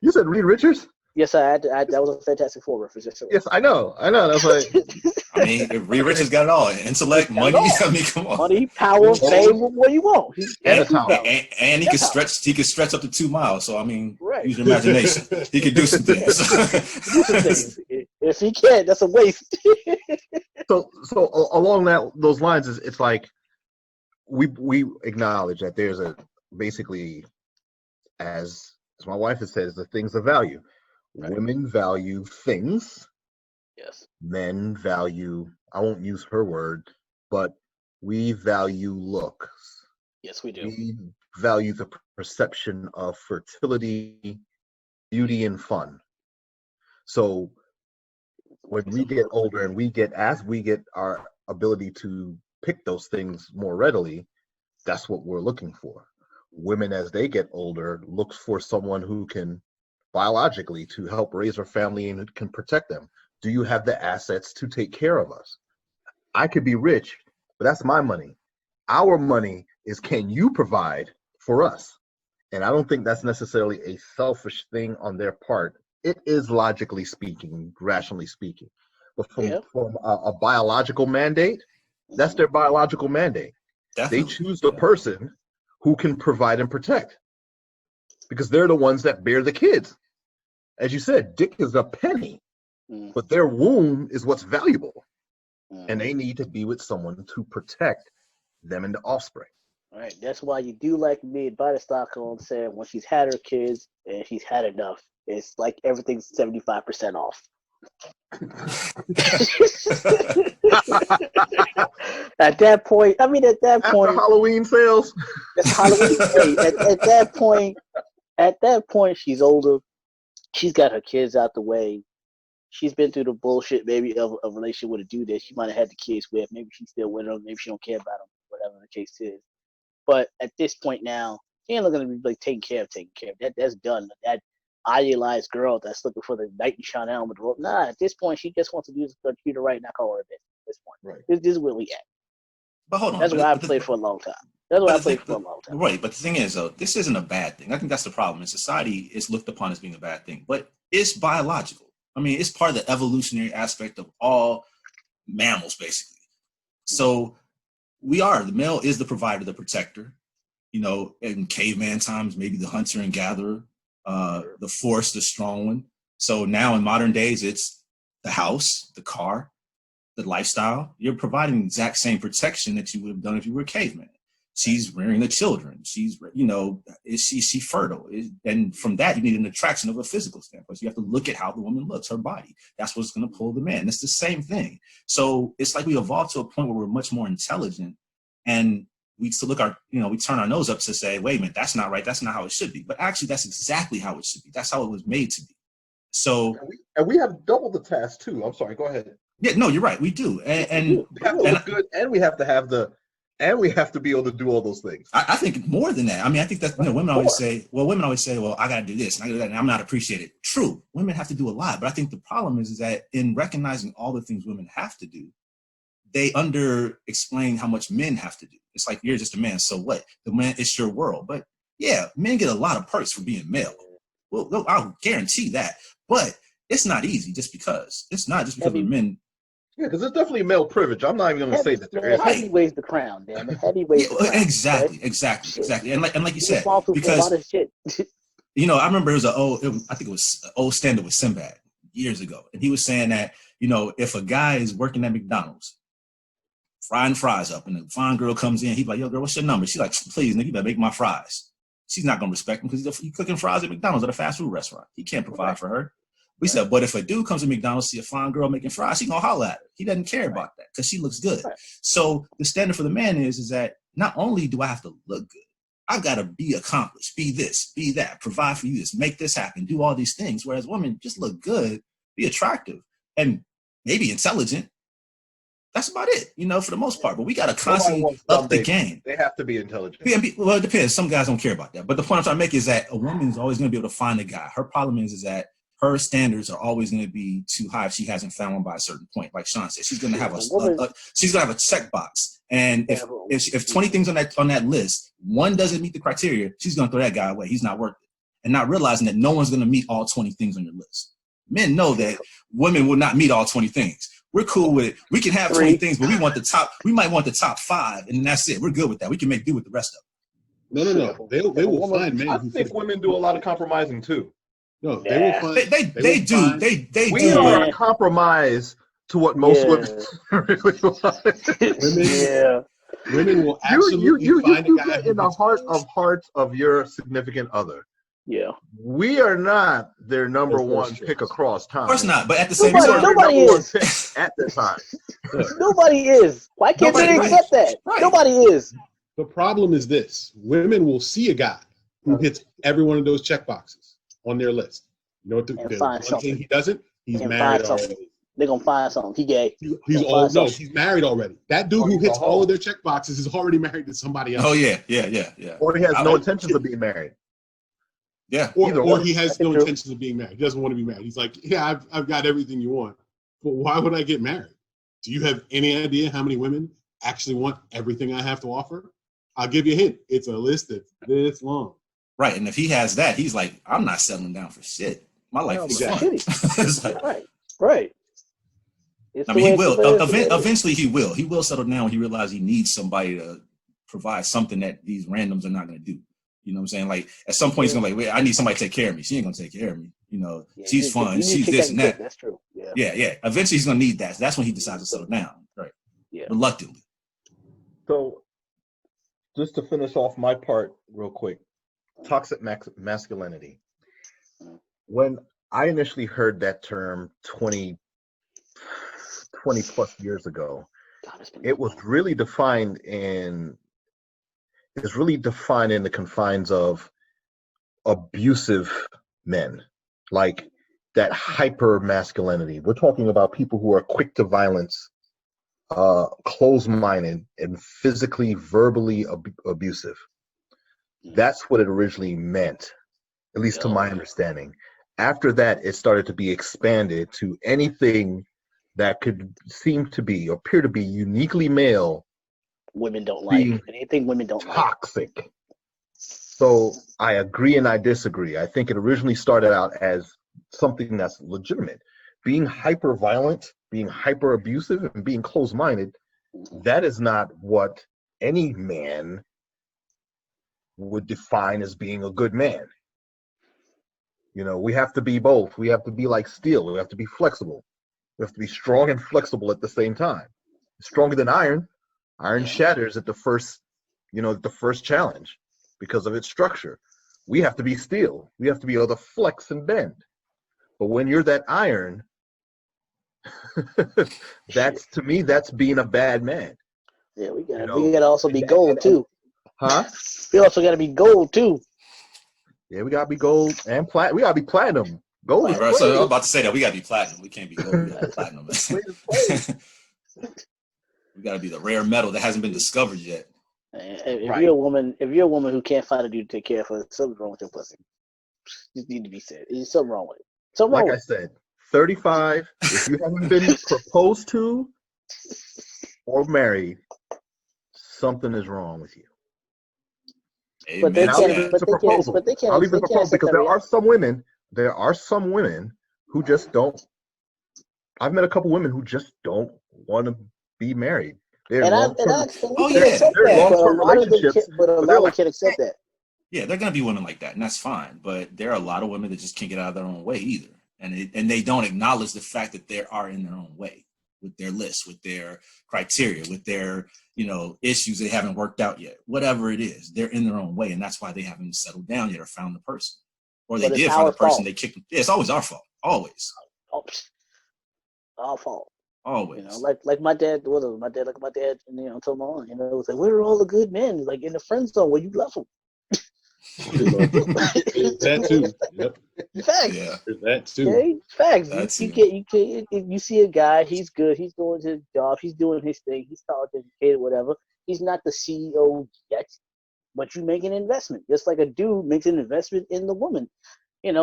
You said Reed Richards? Yes, that was a Fantastic Four reference. Yes, I know. That's like. I mean, Reed Richards got it all: intellect, money. I mean, come on. Money, power, fame. What do you want? And he can stretch. He can stretch up to 2 miles. So I mean, use your imagination. He can do some things. If he can't, that's a waste. So along those lines, it's like we acknowledge that there's basically, as my wife has said, the things of value. Right. Women value things. Yes. Men value, I won't use her word, but we value looks. Yes, we do. We value the perception of fertility, beauty, and fun. So when we get older and as we get our ability to pick those things more readily, that's what we're looking for. Women, as they get older, look for someone who can biologically to help raise their family and can protect them. Do you have the assets to take care of us? I could be rich, but that's my money. Our money is, can you provide for us? And I don't think that's necessarily a selfish thing on their part. It is, logically speaking, rationally speaking. But from a biological mandate, that's their biological mandate. Definitely. They choose the person who can provide and protect, because they're the ones that bear the kids. As you said, dick is a penny, but their womb is what's valuable. And they need to be with someone to protect them and the offspring. All right. That's why you do like me by the Stockholm said, when she's had her kids and she's had enough, it's like everything's 75% off. At that point, after Halloween sales. That's Halloween. At that point, she's older. She's got her kids out the way. She's been through the bullshit maybe of a relationship with a dude that she might have had the kids with. Maybe she's still with him. Maybe she don't care about him. Whatever the case is. But at this point now, she ain't looking to be like taking care of. That's done. That idealized girl that's looking for the knight in Chanel with the rope. Nah, at this point, she just wants to treat her right and not call her a bitch. At this point, right. This is where we at. But hold on, that's what I played for a long time. Right, but the thing is, though, this isn't a bad thing. I think that's the problem. In society, it's looked upon as being a bad thing, but it's biological. I mean, it's part of the evolutionary aspect of all mammals, basically. So the male is the provider, the protector. In caveman times, maybe the hunter and gatherer, the force, the strong one. So now in modern days, it's the house, the car, the lifestyle. You're providing the exact same protection that you would have done if you were a caveman. She's rearing the children. She's, is she fertile? And from that, you need an attraction of a physical standpoint. So you have to look at how the woman looks, her body. That's what's going to pull the man. It's the same thing. So it's like we evolved to a point where we're much more intelligent, and we still we turn our nose up to say, wait a minute, that's not right. That's not how it should be. But actually, that's exactly how it should be. That's how it was made to be. So, and we have double the task too. I'm sorry. Go ahead. Yeah, no, you're right. We do, and we have to look good, and we have to have the and we have to be able to do all those things. I think more than that. I mean, I think that women always say, well, I got to do this and I got to do that, and I'm not appreciated. True, women have to do a lot, but I think the problem is that in recognizing all the things women have to do, they under-explain how much men have to do. It's like, you're just a man, so what? The man, it's your world. But yeah, men get a lot of perks for being male. Well, I'll guarantee that. But it's not easy just because. It's not just because of men. Yeah, because it's definitely male privilege. I'm not even going to say that there is. Heavy weighs the crown, damn it. Heavy weighs the crown. Exactly. And like you said, because a lot of shit. I remember I think it was an old standard with Sinbad years ago, and he was saying that if a guy is working at McDonald's, frying fries up, and a fine girl comes in, he's like, "Yo, girl, what's your number?" She's like, "Please, nigga, you better make my fries." She's not gonna respect him because he's cooking fries at McDonald's at a fast food restaurant. He can't provide for her. We said, but if a dude comes to McDonald's, see a fine girl making fries, he gonna holler at her. He doesn't care about that because she looks good. So the standard for the man is that not only do I have to look good, I've got to be accomplished, be this, be that, provide for you this, make this happen, do all these things. Whereas women just look good, be attractive, and maybe intelligent. That's about it, for the most part. But we got to constantly up the game. They have to be intelligent. Well, it depends. Some guys don't care about that. But the point I'm trying to make is that a woman is always going to be able to find a guy. Her problem is that her standards are always going to be too high if she hasn't found one by a certain point. Like Sean said, she's going to have she's going to have a checkbox. And if 20 things on that list, one doesn't meet the criteria, she's going to throw that guy away. He's not worth it. And not realizing that no one's going to meet all 20 things on your list. Men know that women will not meet all 20 things. We're cool with it. We can have 20 things, but we might want the top 5, and that's it. We're good with that. We can make do with the rest of them. No. They will find men. I think women do a lot of compromising too. No, they will find. They do. We are a compromise to what most women really want. Women will absolutely find a guy in the heart of hearts of your significant other. Yeah, we are not their number one pick across time. Of course not, but at the same time, nobody is at the time. Nobody is. Why can't they accept that? Right. Nobody is. The problem is this: women will see a guy who hits every one of those check boxes on their list. You know what? The one thing he doesn't, he's married already. They're gonna find something. He gay. He's married already. That dude who hits all of their check boxes is already married to somebody else. Oh yeah. Or he has no intentions of being married. Yeah. Or he has no intentions of being married. He doesn't want to be married. He's like, yeah, I've got everything you want, but why would I get married? Do you have any idea how many women actually want everything I have to offer? I'll give you a hint. It's a list that's this long. Right. And if he has that, he's like, I'm not settling down for shit. My life is fun. Right. I mean, he will. Eventually, he will. He will settle down when he realizes he needs somebody to provide something that these randoms are not going to do. You know what I'm saying? Like, at some point, he's going to wait, I need somebody to take care of me. She ain't going to take care of me. She's fun. She's this and that. That's true. Yeah. Eventually, he's going to need that. So that's when he decides to settle down. Right. Yeah. Reluctantly. So, just to finish off my part real quick, toxic masculinity. When I initially heard that term 20 plus years ago, it was really defined in the confines of abusive men, like that hyper masculinity. We're talking about people who are quick to violence, closed-minded, and physically, verbally abusive. That's what it originally meant, at least to my understanding. After that, it started to be expanded to anything that could seem to be or appear to be uniquely male. Women don't like anything. Women don't toxic. Like. So I agree and I disagree. I think it originally started out as something that's legitimate. Being hyper violent, being hyper abusive, and being closed-minded, that is not what any man would define as being a good man. We have to be both. We have to be like steel. We have to be flexible. We have to be strong and flexible at the same time. Stronger than iron. Iron shatters at the first challenge because of its structure. We have to be steel. We have to be able to flex and bend. But when you're that iron, to me, that's being a bad man. Yeah, we gotta also be gold too. Huh? We also gotta be gold too. Yeah, we gotta be gold and platinum. We gotta be platinum. Gold. Right, so I'm about to say that we gotta be platinum. We can't be gold. We gotta be platinum. We got to be the rare metal that hasn't been discovered yet. If Right. you're a woman who can't find a dude to take care of her, something's wrong with your pussy. Just need to be said. There's something wrong with it. Something wrong Like I with said, 35. If you haven't been proposed to or married, something is wrong with you. But they Amen And to I'll can't. leave that. it But to they can't. proposal. But they can't. I'll leave it They to can't proposal accept because that there reality. are some women who just don't. I've met a couple women who just don't want to be married. They're And long term. we Oh, can yeah. accept They're that. But a long-term lot of them relationships, can't. But a but lot they're of them like, can't accept that. Yeah, they're going to be women like that, and that's fine. But there are a lot of women that just can't get out of their own way either. And they don't acknowledge the fact that they are in their own way with their list, with their criteria, with their, issues they haven't worked out yet. Whatever it is, they're in their own way. And that's why they haven't settled down yet or found the person. Or they But it's did find our the person, fault. they kicked them. Yeah, it's always our fault. Always. Oh, our fault. Always. Like my dad. My dad, told my mom, it's like, where are all the good men? Like in the friend zone where you left them. There's that too. Yep. Facts. Yeah, There's that too. Okay, facts. that's You it. get if you see a guy, he's good, he's doing his job, he's doing his thing, he's college educated, whatever. He's not the CEO yet, but you make an investment, just like a dude makes an investment in the woman.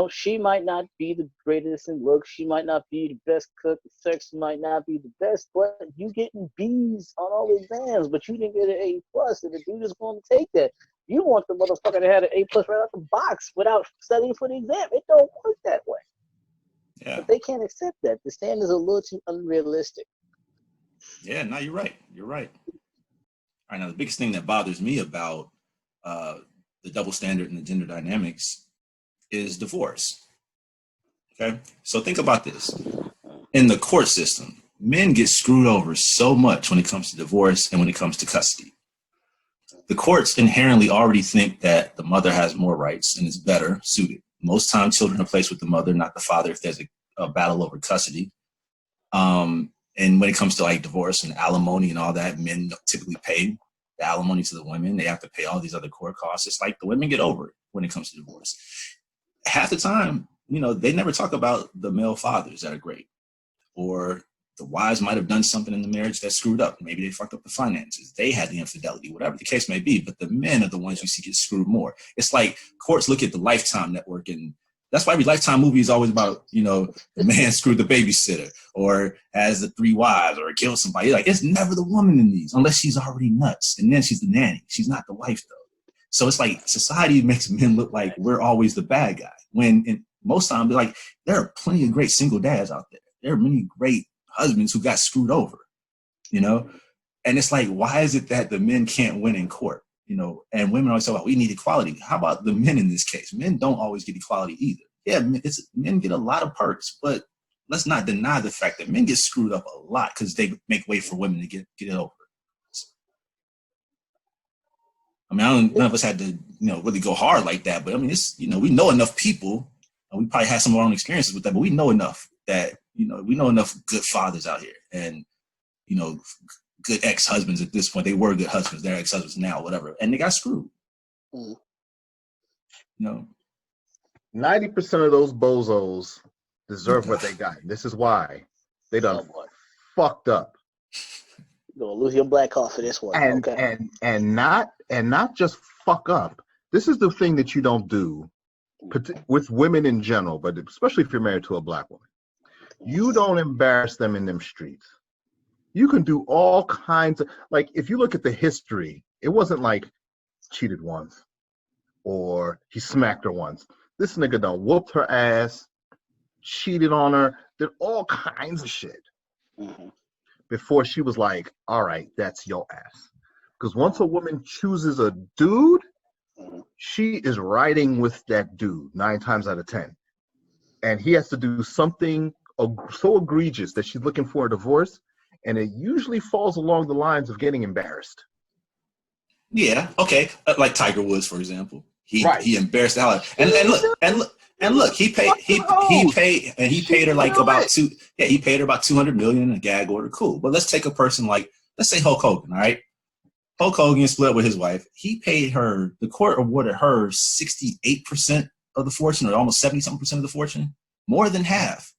She might not be the greatest in looks, she might not be the best cook, the sex might not be the best, but you getting B's on all the exams, but you didn't get an A plus, and the dude is going to take that. You want the motherfucker to have an A plus right out the box without studying for the exam. It don't work that way. Yeah. But they can't accept that. The standards are a little too unrealistic. Yeah, no, you're right. You're right. All right, now the biggest thing that bothers me about the double standard and the gender dynamics is divorce. Okay, so think about this. In the court system, men get screwed over so much when it comes to divorce and when it comes to custody. The courts inherently already think that the mother has more rights and is better suited. Most times children are placed with the mother, not the father, if there's a battle over custody. And when it comes to like divorce and alimony and all that, men typically pay the alimony to the women. They have to pay all these other court costs. It's like the women get over it when it comes to divorce. Half the time, they never talk about the male fathers that are great, or the wives might have done something in the marriage that screwed up. Maybe they fucked up the finances. They had the infidelity, whatever the case may be. But the men are the ones you see get screwed more. It's like courts look at the Lifetime network, and that's why every Lifetime movie is always about, the man screwed the babysitter or has the 3 wives or killed somebody. Like, it's never the woman in these unless she's already nuts. And then she's the nanny. She's not the wife, though. So it's like society makes men look like we're always the bad guy. When most times, like, there are plenty of great single dads out there. There are many great husbands who got screwed over, and it's like, why is it that the men can't win in court, and women always say, well, we need equality. How about the men in this case? Men don't always get equality either. Yeah, men get a lot of perks, but let's not deny the fact that men get screwed up a lot because they make way for women to get it over. I mean, none of us had to, really go hard like that, but I mean, it's, we know enough people, and we probably had some of our own experiences with that, but we know enough that, we know enough good fathers out here and, good ex-husbands at this point. They were good husbands. They're ex-husbands now, whatever. And they got screwed. 90% of those bozos deserve what they got. This is why they done fucked up. You're gonna lose your black card for this one. And not just fuck up. This is the thing that you don't do with women in general, but especially if you're married to a black woman. You don't embarrass them in them streets. You can do all kinds of, like, if you look at the history, it wasn't like cheated once or he smacked her once. This nigga done whooped her ass, cheated on her, did all kinds of shit before she was like, all right, that's your ass. Because once a woman chooses a dude, she is riding with that dude 9 times out of 10. And he has to do something so egregious that she's looking for a divorce, and it usually falls along the lines of getting embarrassed. Yeah, okay. Like Tiger Woods, for example. He embarrassed the hell out. And look, he paid her like about he paid her about $200 million in a gag order. Cool. But let's take a person like, let's say Hulk Hogan, all right? Hulk Hogan split up with his wife. He paid her, the court awarded her 68% of the fortune, or almost 70-something% of the fortune. More than half.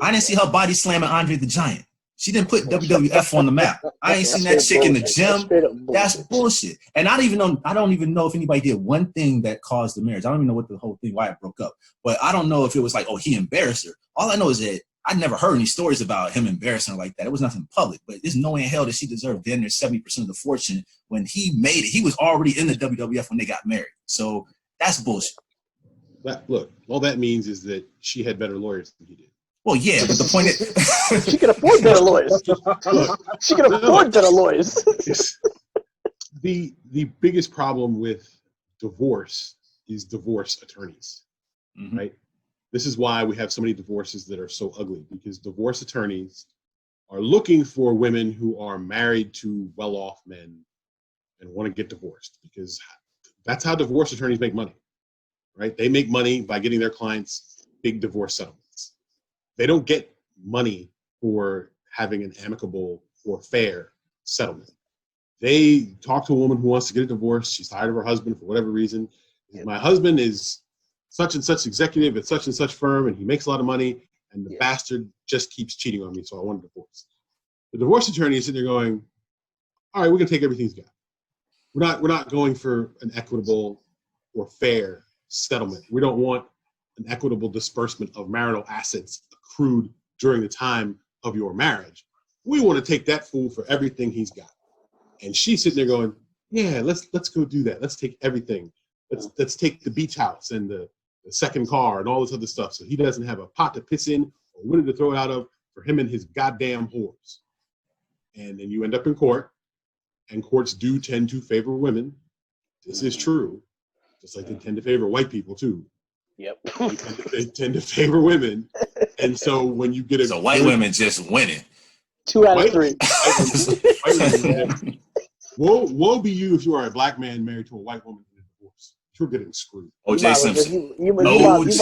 I didn't see her body slamming Andre the Giant. She didn't put WWF on the map. I ain't seen that chick in the gym. That's bullshit. And I don't even know if anybody did one thing that caused the marriage. I don't even know what the whole thing, why it broke up. But I don't know if it was like, oh, he embarrassed her. All I know is that I never heard any stories about him embarrassing her like that. It was nothing public. But there's no way in hell that she deserved damn near 70% of the fortune when he made it. He was already in the WWF when they got married. So that's bullshit. Look, all that means is that she had better lawyers than he did. Well, yeah, but the point is, she can afford better lawyers. She can afford better lawyers. The biggest problem with divorce is divorce attorneys, right? This is why we have so many divorces that are so ugly, because divorce attorneys are looking for women who are married to well-off men and want to get divorced, because that's how divorce attorneys make money, right? They make money by getting their clients big divorce settlements. They don't get money for having an amicable or fair settlement. They talk to a woman who wants to get a divorce. She's tired of her husband for whatever reason. My husband is such and such executive at such and such firm, and he makes a lot of money, and the bastard just keeps cheating on me, so I want a divorce. The divorce attorney is sitting there going, all right, we're going to take everything he's got. We're not going for an equitable or fair settlement. We don't want an equitable disbursement of marital assets accrued during the time of your marriage. We want to take that fool for everything he's got. And she's sitting there going, yeah, let's go do that. Let's take everything. Let's take the beach house and the second car and all this other stuff, so he doesn't have a pot to piss in or window to throw it out of for him and his goddamn whores. And then you end up in court, and courts do tend to favor women. This is true, just like they tend to favor white people too. Yep. They tend to favor women, and so when you get so white women just winning. 2 out of 3. Woe be you if you are a black man married to a white woman in a divorce. You're getting screwed. O.J. Simpson. You might as well just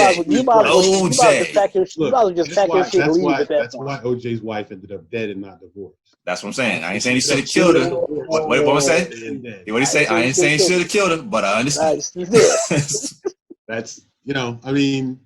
pack your shit and leave at that point. That's why O.J.'s wife ended up dead and not divorced. That's what I'm saying. I ain't saying he should have killed her. What I say? What he say? I ain't saying he should have killed her, but I understand. That's, I mean,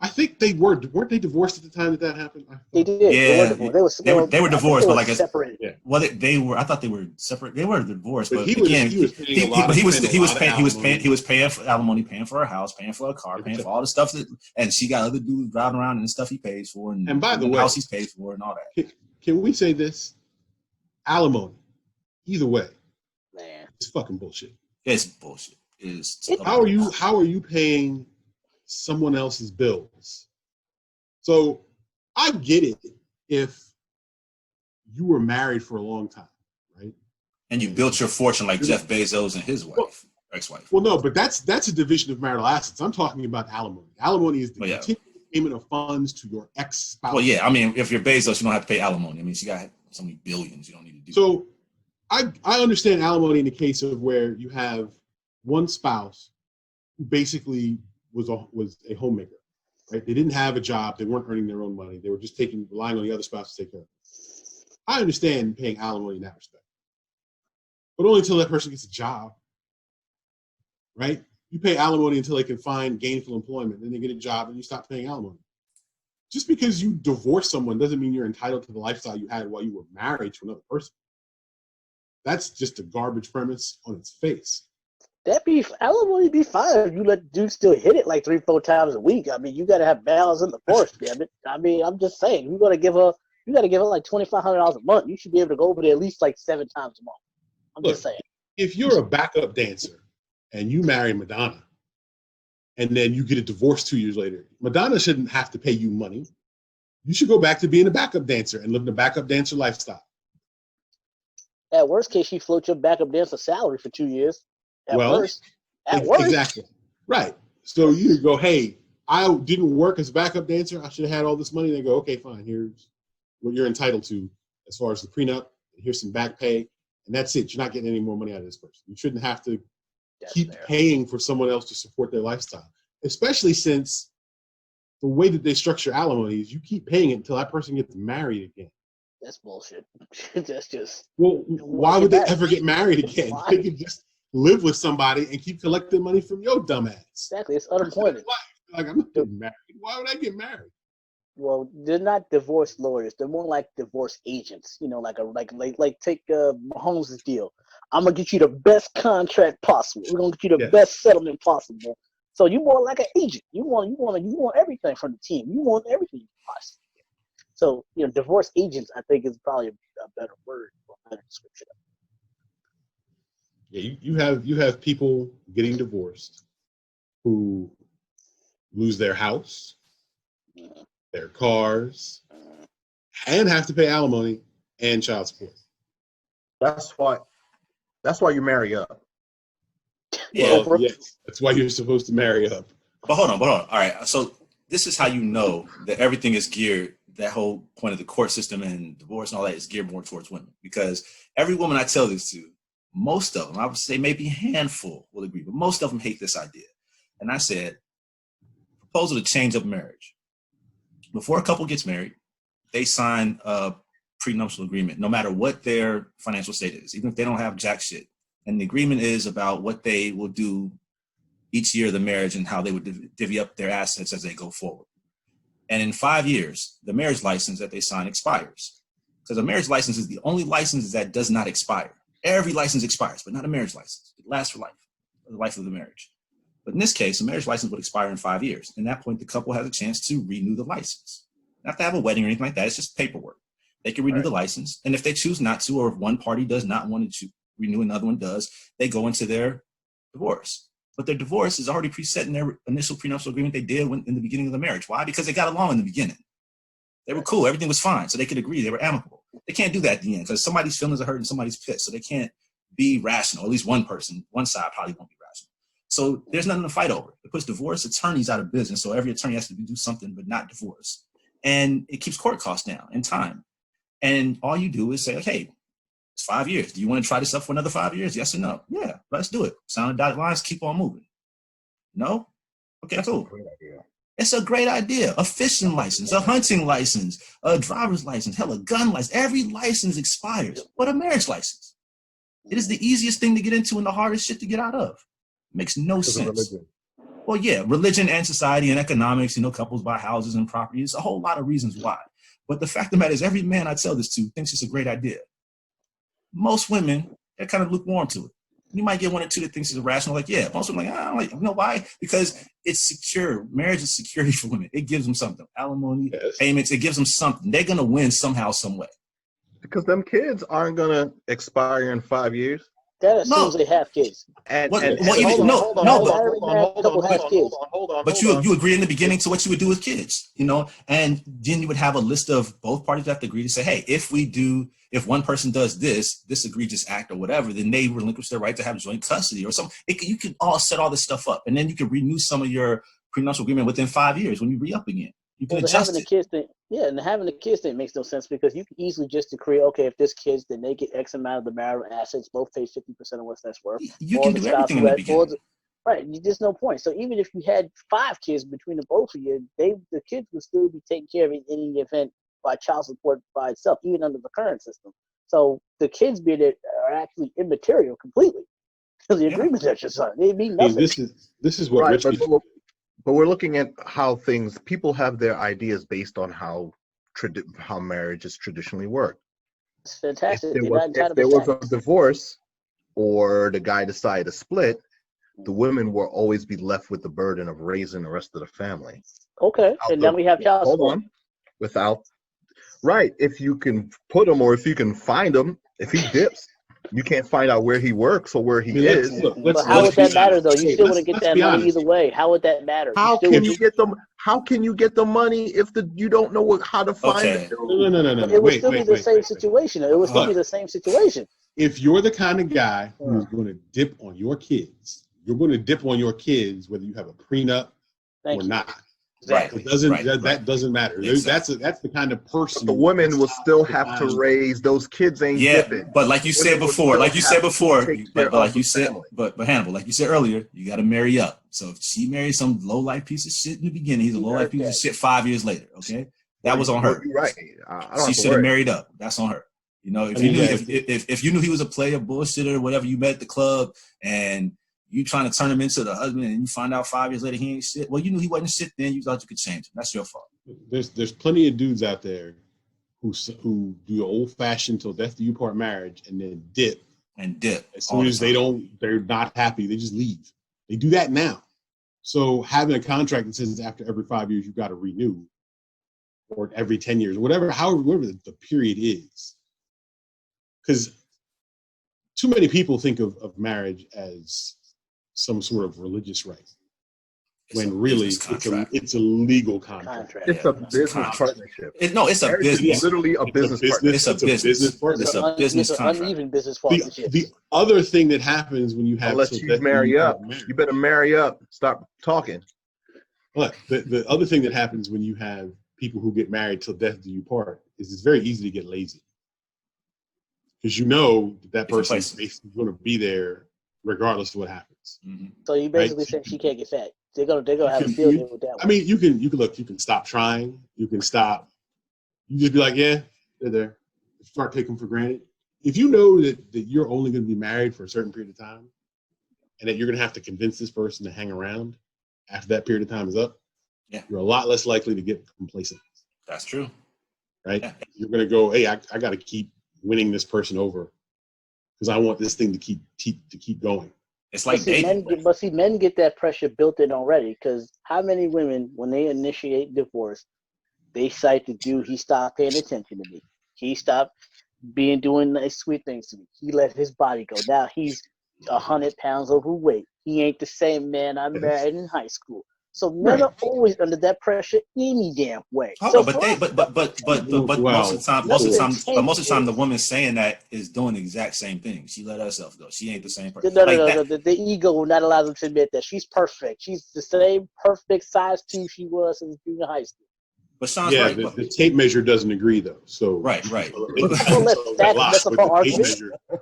I think they weren't they divorced at the time that happened? They did. Yeah, they were divorced, but like separated. Yeah. Well, they were. I thought they were separate. They were divorced, but he was paying for alimony, paying for her house, paying for her car, paying for all the stuff and she got other dudes driving around and the stuff he pays for, and by the way, house he's paid for and all that. Can we say this? Alimony, either way, man, it's fucking bullshit. It's bullshit. How are you paying someone else's bills? So I get it if you were married for a long time, right? And you built your fortune like Jeff Bezos and his wife, ex-wife. Well, no, but that's a division of marital assets. I'm talking about alimony. Alimony is the continued payment of funds to your ex-spouse. Well, yeah, I mean, if you're Bezos, you don't have to pay alimony. I mean, she got so many billions, you don't need to do So I understand alimony in the case of where you have one spouse who basically was a homemaker, right? They didn't have a job. They weren't earning their own money. They were just relying on the other spouse to take care of it. I understand paying alimony in that respect, but only until that person gets a job, right? You pay alimony until they can find gainful employment, then they get a job and you stop paying alimony. Just because you divorce someone doesn't mean you're entitled to the lifestyle you had while you were married to another person. That's just a garbage premise on its face. Alimony be fine if you let dudes still hit it like 3-4 times a week. I mean, you gotta have balance in the force, damn it. I mean, I'm just saying, you gotta give her like $2,500 a month. You should be able to go over there at least like 7 times a month. I'm just saying. If you're a backup dancer and you marry Madonna, and then you get a divorce 2 years later, Madonna shouldn't have to pay you money. You should go back to being a backup dancer and living a backup dancer lifestyle. At worst case, she floats your backup dancer salary for 2 years. At worst. Exactly. Right. So you go, hey, I didn't work as a backup dancer. I should have had all this money. They go, okay, fine. Here's what you're entitled to as far as the prenup. Here's some back pay. And that's it. You're not getting any more money out of this person. You shouldn't have to keep paying for someone else to support their lifestyle, especially since the way that they structure alimony is you keep paying it until that person gets married again. That's bullshit. That's just... Well, why would they ever get married again? Why? They could just live with somebody and keep collecting money from your dumb ass. Exactly. It's unemployment. Like, I'm not getting married. Why would I get married? well, they're not divorce lawyers. They're more like divorce agents. You know, like take Mahomes' deal. I'm gonna get you the best contract possible. We're gonna get you the Yes. best settlement possible. So you more like an agent. You want everything from the team. You want everything you possibly get. So divorce agents, I think, is probably a better word or a better description. Yeah, you have people getting divorced who lose their house, their cars, and have to pay alimony and child support. That's why you marry up. Yeah. Well, yes, that's why you're supposed to marry up. But hold on. All right. So this is how you know that everything is geared, that whole point of the court system and divorce and all that is geared more towards women. Because every woman I tell this to, most of them, I would say maybe a handful will agree, but most of them hate this idea. And I said, proposal to change up marriage. Before a couple gets married, they sign a prenuptial agreement, no matter what their financial state is, even if they don't have jack shit. And the agreement is about what they will do each year of the marriage and how they would divvy up their assets as they go forward. And in 5 years, the marriage license that they sign expires. Because a marriage license is the only license that does not expire. Every license expires, but not a marriage license. It lasts for life, the life of the marriage. But in this case, a marriage license would expire in 5 years. And at that point, the couple has a chance to renew the license. Not to have a wedding or anything like that. It's just paperwork. They can renew the license. And if they choose not to, or if one party does not want to renew, another one does, they go into their divorce. But their divorce is already preset in their initial prenuptial agreement they did in the beginning of the marriage. Why? Because they got along in the beginning. They were cool. Everything was fine. So they could agree. They were amicable. They can't do that at the end because somebody's feelings are hurt and somebody's pissed. So they can't be rational. At least one side probably won't be rational. So there's nothing to fight over. It puts divorce attorneys out of business. So every attorney has to do something but not divorce. And it keeps court costs down and time. And all you do is say, okay, it's 5 years. Do you want to try this up for another 5 years? Yes or no? Yeah, let's do it. Sign the dotted lines, keep on moving. No? Okay, cool. Great idea. It's a great idea. A fishing license, a hunting license, a driver's license, hell, a gun license. Every license expires, but a marriage license. It is the easiest thing to get into and the hardest shit to get out of. It makes no sense. Well, yeah, religion and society and economics, couples buy houses and properties, a whole lot of reasons why. But the fact of the matter is every man I tell this to thinks it's a great idea. Most women, they're kind of lukewarm to it. You might get one or two that thinks it's irrational. Like, yeah, most women I don't like, you know why? Because it's secure. Marriage is security for women. It gives them something. Alimony, payments, it gives them something. They're going to win somehow, some way. Because them kids aren't going to expire in 5 years. That assumes they have kids. And Hold on. But you agree in the beginning to what you would do with kids, and then you would have a list of both parties that have to agree to say, hey, if one person does this egregious act or whatever, then they relinquish their right to have joint custody or something. You can all set all this stuff up, and then you can renew some of your prenuptial agreement within 5 years when you re-up again. You can adjust it. And having the kids thing makes no sense because you can easily just decree, okay, if there's kids, then they get X amount of the marital assets, both pay 50% of what that's worth. You can do everything in the beginning. Right, there's no point. So even if you had 5 kids between the both of you, the kids would still be taken care of in any event by child support by itself, even under the current system. So the kids are actually immaterial completely because the agreements that you signed, they mean nothing. This is what rich people. But we're looking at how people have their ideas based on how marriages traditionally work. It's fantastic. If there was a divorce or the guy decided to split, the women will always be left with the burden of raising the rest of the family. Okay, and then we have child support. Right, if you can put him or if you can find him, if he dips, you can't find out where he works or where he is. But how would that matter, though? You still wouldn't get that money either way. How would that matter? How can you get them? How can you get the money if you don't know how to find it? No. It would still be the same situation. It would still be the same situation. If you're the kind of guy who's going to dip on your kids, you're going to dip on your kids whether you have a prenup or not. Exactly. That doesn't matter. Exactly. That's the kind of person. But the women will still have to raise those kids. But like you said before, but Hannibal, like you said earlier, you got to marry up. So if she marries some low life piece of shit in the beginning, he's a low life piece of shit 5 years later. Okay, that was on her. You're right. She should have married up. That's on her. If you knew he was a player, bullshitter, or whatever, you met at the club and you trying to turn him into the husband and you find out 5 years later he ain't shit. Well, you knew he wasn't shit then. You thought you could change him. That's your fault. There's plenty of dudes out there who do the old fashioned till death do you part marriage and then dip. And dip. As soon as they're not happy, they just leave. They do that now. So having a contract that says after every 5 years you've got to renew, or every 10 years, or whatever the period is, because too many people think of marriage as some sort of religious right, when really it's a legal contract. It's a business partnership. It's a business. It's literally a business partnership. It's a business partnership. It's a business contract. Uneven business partnership. The other thing that happens when you have Unless you marry up, you better marry up. Stop talking. But the other thing that happens when you have people who get married till death do you part is it's very easy to get lazy, because you know that person is basically going to be there regardless of what happens. Mm-hmm. So you basically saying she can't get fat. They're gonna have a field day with that one. I mean, you can stop trying. You can stop. You just be like, yeah, they're there. Start taking them for granted. If you know that you're only going to be married for a certain period of time, and that you're going to have to convince this person to hang around after that period of time is up, you're a lot less likely to get complacent. That's true. Right? Yeah. You're going to go, hey, I got to keep winning this person over because I want this thing to keep going. It's like dating. Men get that pressure built in already, because how many women, when they initiate divorce, they cite the dude, he stopped paying attention to me. He stopped doing nice, sweet things to me. He let his body go. Now he's 100 pounds overweight. He ain't the same man I married in high school. So men are always under that pressure any damn way. Most of the time, the woman saying that is doing the exact same thing. She let herself go. She ain't the same person. No. The ego will not allow them to admit that she's perfect. She's the same perfect size 2 she was in junior high school. But Sean's right. The tape measure doesn't agree though. So right. She's not gonna let facts mess up her argument.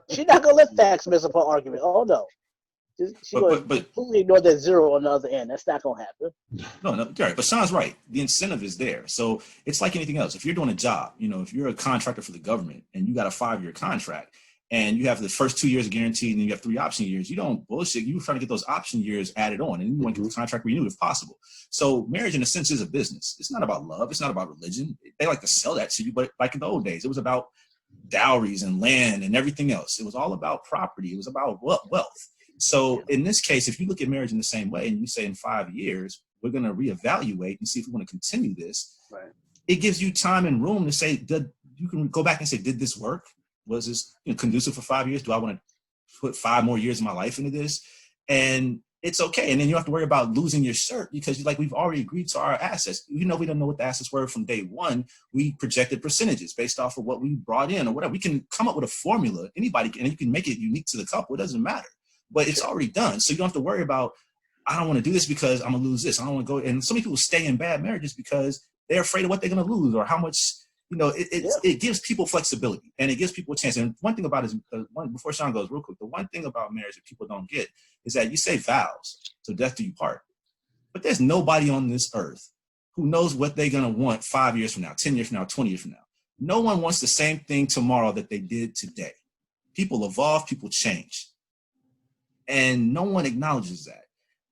She's not gonna let facts mess up her argument. Oh no. She's going to completely ignore that zero on the other end. That's not going to happen. No, right. But Sean's right. The incentive is there. So it's like anything else. If you're doing a job, if you're a contractor for the government and you got a 5-year contract and you have the first 2 years guaranteed and then you have 3 option years, you don't bullshit. You're trying to get those option years added on and you want to get the contract renewed if possible. So marriage, in a sense, is a business. It's not about love. It's not about religion. They like to sell that to you, but like in the old days, it was about dowries and land and everything else. It was all about property. It was about wealth. So in this case, if you look at marriage in the same way and you say in 5 years, we're going to reevaluate and see if we want to continue this, right, it gives you time and room to say, you can go back and say, did this work? Was this conducive for 5 years? Do I want to put 5 more years of my life into this? And it's okay. And then you don't have to worry about losing your shirt because we've already agreed to our assets. We don't know what the assets were from day one. We projected percentages based off of what we brought in or whatever. We can come up with a formula. Anybody can, and you can make it unique to the couple. It doesn't matter. But it's already done. So you don't have to worry about, I don't want to do this because I'm going to lose this. I don't want to go. And so many people stay in bad marriages because they're afraid of what they're going to lose or how much, it gives people flexibility and it gives people a chance. And one thing about it is, before Sean goes real quick, the one thing about marriage that people don't get is that you say vows, so death do you part. But there's nobody on this earth who knows what they're going to want 5 years from now, 10 years from now, 20 years from now. No one wants the same thing tomorrow that they did today. People evolve, people change. And no one acknowledges that.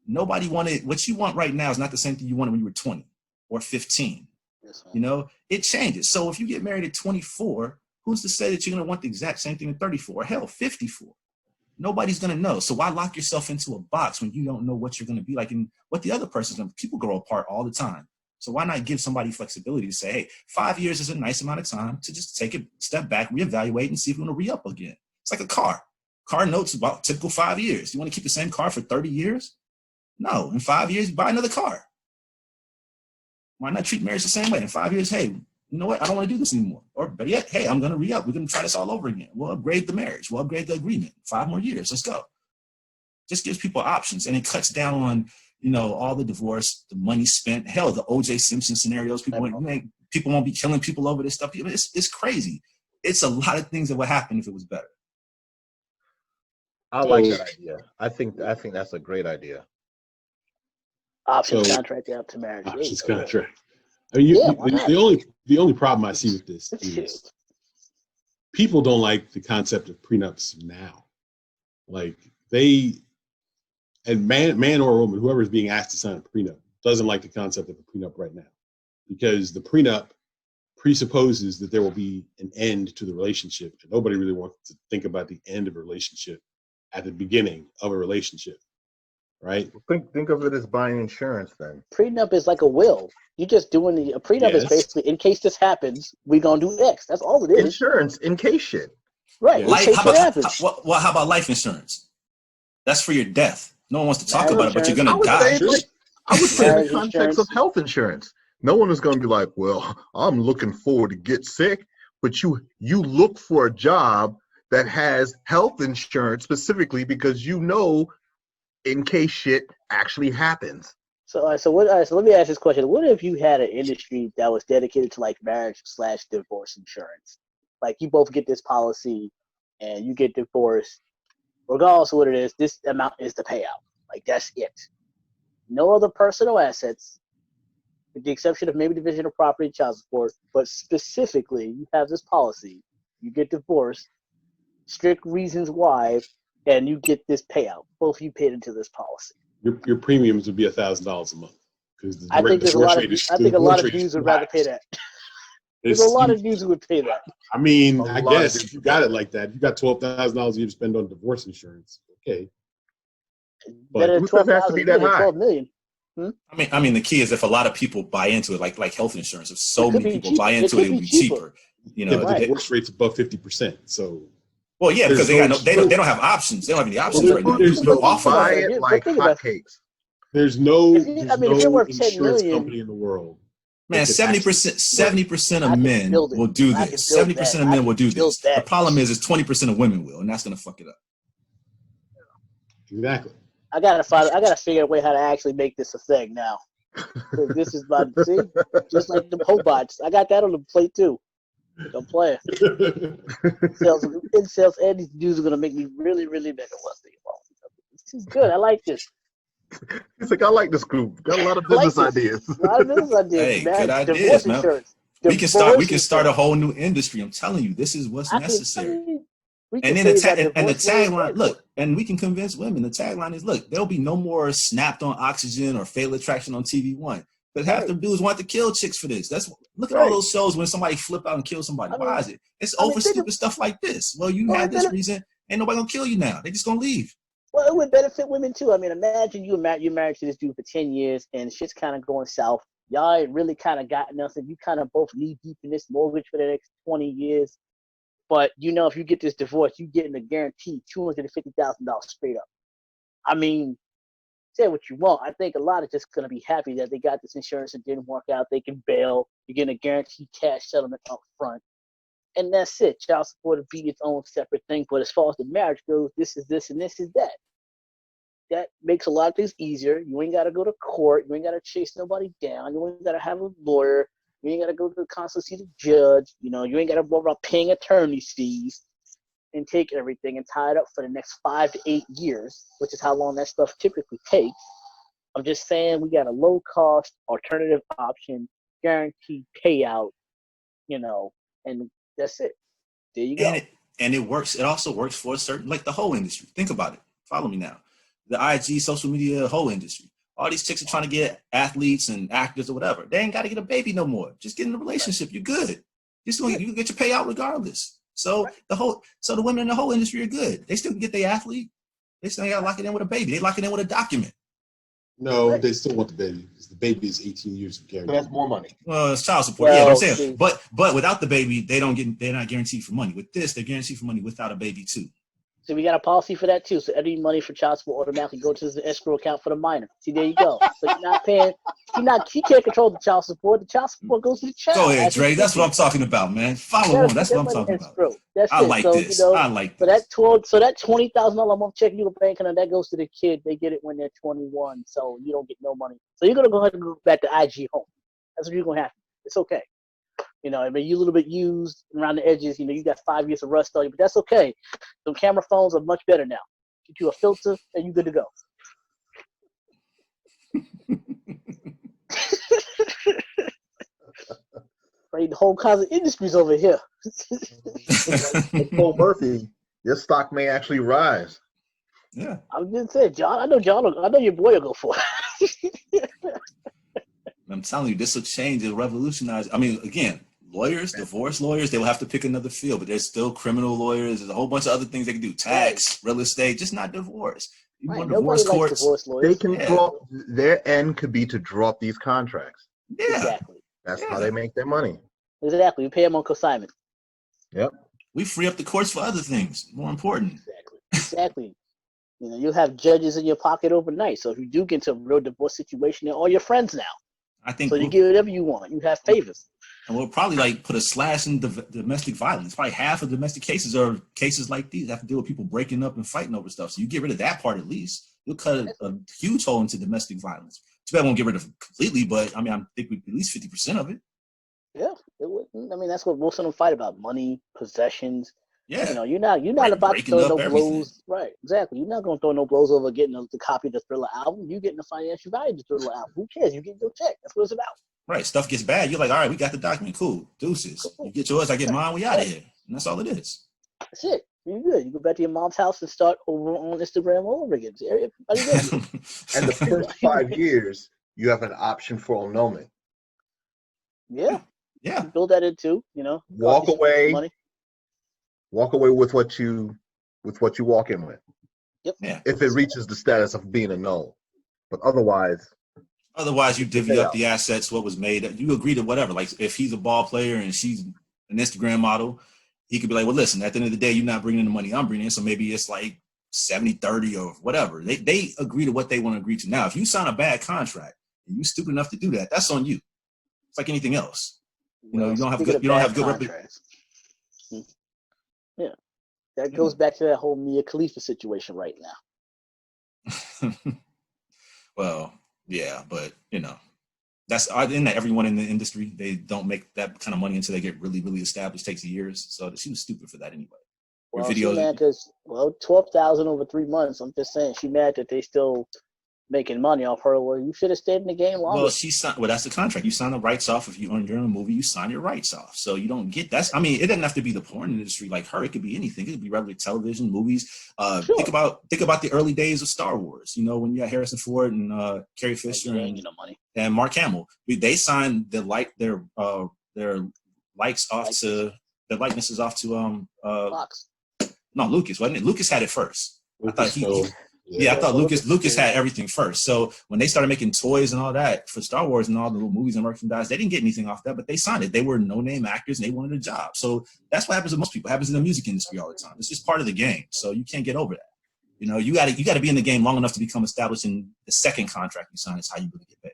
Nobody wanted, what you want right now is not the same thing you wanted when you were 20 or 15. Yes, it changes. So if you get married at 24, who's to say that you're going to want the exact same thing at 34 or hell, 54? Nobody's going to know. So why lock yourself into a box when you don't know what you're going to be like and what the other person's going to be? People grow apart all the time. So why not give somebody flexibility to say, hey, 5 years is a nice amount of time to just take a step back, reevaluate, and see if we want to re-up again. It's like a car. Car notes about typical 5 years. You want to keep the same car for 30 years? No. In 5 years, you buy another car. Why not treat marriage the same way? In 5 years, hey, you know what? I don't want to do this anymore. Or better yet, hey, I'm going to re-up. We're going to try this all over again. We'll upgrade the marriage. We'll upgrade the agreement. 5 more years. Let's go. Just gives people options. And it cuts down on, all the divorce, the money spent. Hell, the O.J. Simpson scenarios. People won't be killing people over this stuff. It's crazy. It's a lot of things that would happen if it was better. I like that idea. I think that's a great idea. Options contract out to marriage. Options contract. I mean, the only problem I see with this is people don't like the concept of prenups now. Like man or woman, whoever is being asked to sign a prenup doesn't like the concept of a prenup right now. because the prenup presupposes that there will be an end to the relationship, and nobody really wants to think about the end of a relationship at the beginning of a relationship, right? Think of it as buying insurance then. Prenup is like a will. You're just doing a prenup is Yes. basically in case this happens, we're gonna do X. That's all it is. Insurance in case shit. Right. Yeah. In Life, case how shit about happens. how about life insurance? That's for your death. No one wants to talk Marriage about it, but you're insurance. gonna die. I would say in Marriage the context insurance. of health insurance. No one is going to be like, well, I'm looking forward to get sick, but you look for a job that has health insurance specifically because you know in case shit actually happens. So let me ask this question. What if you had an industry that was dedicated to like marriage/divorce insurance? Like you both get this policy and you get divorced, regardless of what it is, this amount is the payout. Like that's it. No other personal assets, with the exception of maybe division of property and child support, but specifically you have this policy, you get divorced, strict reasons why, and you get this payout. Both of you paid into this policy. Your premiums would be $1,000 a month because the I think there's a lot of dudes would rather pay that. There's a lot of dudes who would pay that. I mean, A I lot of guess dudes if you got it like that, you got $12,000 a year to spend on divorce insurance. Okay, Better than who says it has to 12,000 be that high? 12 million. I mean, the key is if a lot of people buy into it, like health insurance. If so It could many be people buy cheaper. into it, it would be cheaper. You yeah, know, but right. the divorce rate's above 50%. So well, yeah, because There's they no- don't have options. They don't have any options Well, right now. there's They're no- awful. Buy But it like think about it. hotcakes. there's no If you're worth 10 insurance million, company in the world. Man, that could 70% I of can men build it. will do I can this. build 70% that. of I men can will do build this. The that. problem is 20% of women will, and that's gonna fuck it up. Exactly. I gotta figure out a way how to actually make this a thing now. This is my just like the robots. I got that on the plate too. Don't play. Sales and these dudes are gonna make me really, really mega wealthy. This is good. I like this. He's like, I like this group. Got a lot of I like business this. ideas. A lot of business ideas. Hey, man. good ideas, Divorce man. insurance. We can start a whole new industry. I'm telling you, this is what's necessary. And then the tagline, look, and we can convince women. The tagline is, look, there'll be no more snapped on oxygen or fatal attraction on TV1. Because half the dudes want to kill chicks for this. Look at all those shows when somebody flip out and kill somebody. Why is it? It's over stupid stuff like this. Well, you had this reason, ain't nobody gonna kill you now. They just gonna leave. Well, it would benefit women too. I mean, imagine you're married to this dude for 10 years and shit's kind of going south. Y'all ain't really kind of got nothing. You kind of both knee deep in this mortgage for the next 20 years. But you know, if you get this divorce, you getting a guaranteed $250,000 straight up. I mean, say what you want. I think a lot of just gonna be happy that they got this insurance and didn't work out. They can bail. You're getting a guaranteed cash settlement up front, and that's it. Child support will be its own separate thing. But as far as the marriage goes, this is this and this is that. That makes a lot of things easier. You ain't gotta go to court. You ain't gotta chase nobody down. You ain't gotta have a lawyer. You ain't got to go to the constantly see the judge. You know, you ain't got to worry about paying attorney's fees and take everything and tie it up for the next 5 to 8 years, which is how long that stuff typically takes. I'm just saying we got a low-cost alternative option, guaranteed payout, you know, and that's it. There you go. And it works. It also works for a certain, like the whole industry. Think about it. Follow me now. The IG, social media, whole industry. All these chicks are trying to get athletes and actors or whatever. They ain't got to get a baby no more. Just get in a relationship. You're good. You can get your payout regardless. So the women in the whole industry are good. They still can get their athlete. They still got to lock it in with a baby. They lock it in with a document. No, they still want the baby because the baby is 18 years of guarantee. That's more money. Well, it's child support. Yeah, but I'm saying, but without the baby, they're not guaranteed for money. With this, they're guaranteed for money without a baby too. So we got a policy for that too. So any money for child support automatically goes to the escrow account for the minor. See, there you go. So you're not paying. He can't control the child support. The child support goes to the child. Go ahead, Dre. That's what I'm talking about, man. Follow on. That's what I'm talking about. That's I like this. I like this. So that $20,000 a month check you were banking on, that goes to the kid. They get it when they're 21, so you don't get no money. So you're gonna go ahead and go back to IG home. That's what you're gonna have. It's okay. You know, I mean, you're a little bit used around the edges. You know, you got 5 years of rust on you, but that's okay. The camera phones are much better now. Get you a filter, and you're good to go. Right, the whole kinds of industries over here. Like Paul Murphy, your stock may actually rise. Yeah. I was gonna say, John. I know your boy will go for it. I'm telling you, this will change. It'll revolutionize. I mean, again, lawyers, divorce lawyers, they will have to pick another field, but there's still criminal lawyers. There's a whole bunch of other things they can do. Tax, real estate, just not divorce. You want Nobody divorce likes courts? divorce lawyers. They can drop, their end could be to drop these contracts. Yeah. Exactly. That's how they make their money. Exactly. You pay them on consignment. Yep. We free up the courts for other things more important. Exactly. You know, you have judges in your pocket overnight. So if you do get into a real divorce situation, they're all your friends now. I think so you get whatever you want. You have favors. And we'll probably like put a slash in domestic violence. Probably half of domestic cases are cases like these have to deal with people breaking up and fighting over stuff. So you get rid of that part at least. You'll cut a huge hole into domestic violence. Too bad I won't get rid of it completely, but I mean, I think we at least 50% of it. Yeah, it wouldn't. I mean, that's what most of them fight about: money, possessions. Yeah, you know, you're not about to throw no blows. Right, exactly. You're not going to throw no blows over getting the copy of the Thriller album. You getting the financial value of the Thriller album. Who cares? You get your check. That's what it's about. Right. Stuff gets bad. You're like, all right, we got the document. Cool. Deuces. Cool. You get yours, I get mine. We out of here. And that's all it is. That's it. You're good. You go back to your mom's house and start over on Instagram all over again. And the first 5 years, you have an option for annulment. Yeah. Yeah. Build that in too. You know. Walk away. Money. Walk away with what you walk in with. Yep. Yeah. If it reaches the status of being annulled, but otherwise, you divvy up the assets. What was made. You agree to whatever. Like if he's a ball player and she's an Instagram model, he could be like, well, listen. At the end of the day, you're not bringing in the money I'm bringing in, so maybe it's like 70-30 or whatever. They agree to what they want to agree to. Now, if you sign a bad contract and you're stupid enough to do that, that's on you. It's like anything else. You know, you don't have good contracts. Yeah, that goes back to that whole Mia Khalifa situation right now. Well, yeah, but you know, isn't that everyone in the industry? They don't make that kind of money until they get really, really established. It takes years. So she was stupid for that anyway. Well, she's mad because 12,000 over 3 months. I'm just saying, she mad that they still making money off her. Well, you should have stayed in the game longer. Well, that's the contract. You sign the rights off. If you're in a movie, you sign your rights off. So you don't get that. I mean, it doesn't have to be the porn industry like her. It could be anything. It could be regular television, movies. Sure. Think about the early days of Star Wars. You know, when you got Harrison Ford and Carrie Fisher and Mark Hamill. They signed their likes off to their likenesses off to Fox. No, Lucas, wasn't it? Lucas had it first. I thought Lucas had everything first. So when they started making toys and all that for Star Wars and all the movies and merchandise, they didn't get anything off that, but they signed it. They were no-name actors and they wanted a job. So that's what happens to most people. It happens in the music industry all the time. It's just part of the game. So you can't get over that. You know, you got to be in the game long enough to become established, and the second contract you sign is how you really get paid.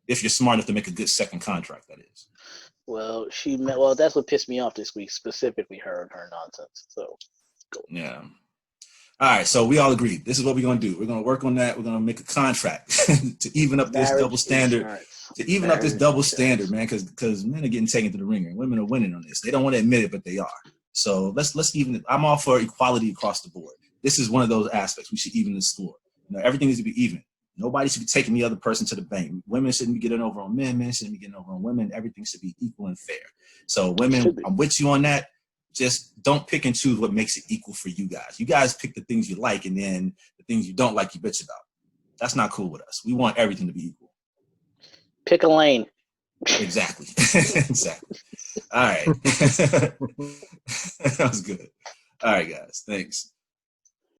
If you're smart enough to make a good second contract, that is. Well, that's what pissed me off this week, specifically her and her nonsense. So, yeah. All right, so we all agreed. This is what we're going to do. We're going to work on that. We're going to make a contract to even up this double standard. Up this double standard, man, because men are getting taken to the ringer and women are winning on this. They don't want to admit it, but they are. So let's even it. I'm all for equality across the board. This is one of those aspects. We should even the score. You know, everything needs to be even. Nobody should be taking the other person to the bank. Women shouldn't be getting over on men. Men shouldn't be getting over on women. Everything should be equal and fair. So women, I'm with you on that. Just don't pick and choose what makes it equal for you guys. You guys pick the things you like, and then the things you don't like, you bitch about. That's not cool with us. We want everything to be equal. Pick a lane. Exactly. Exactly. All right. That was good. All right, guys. Thanks.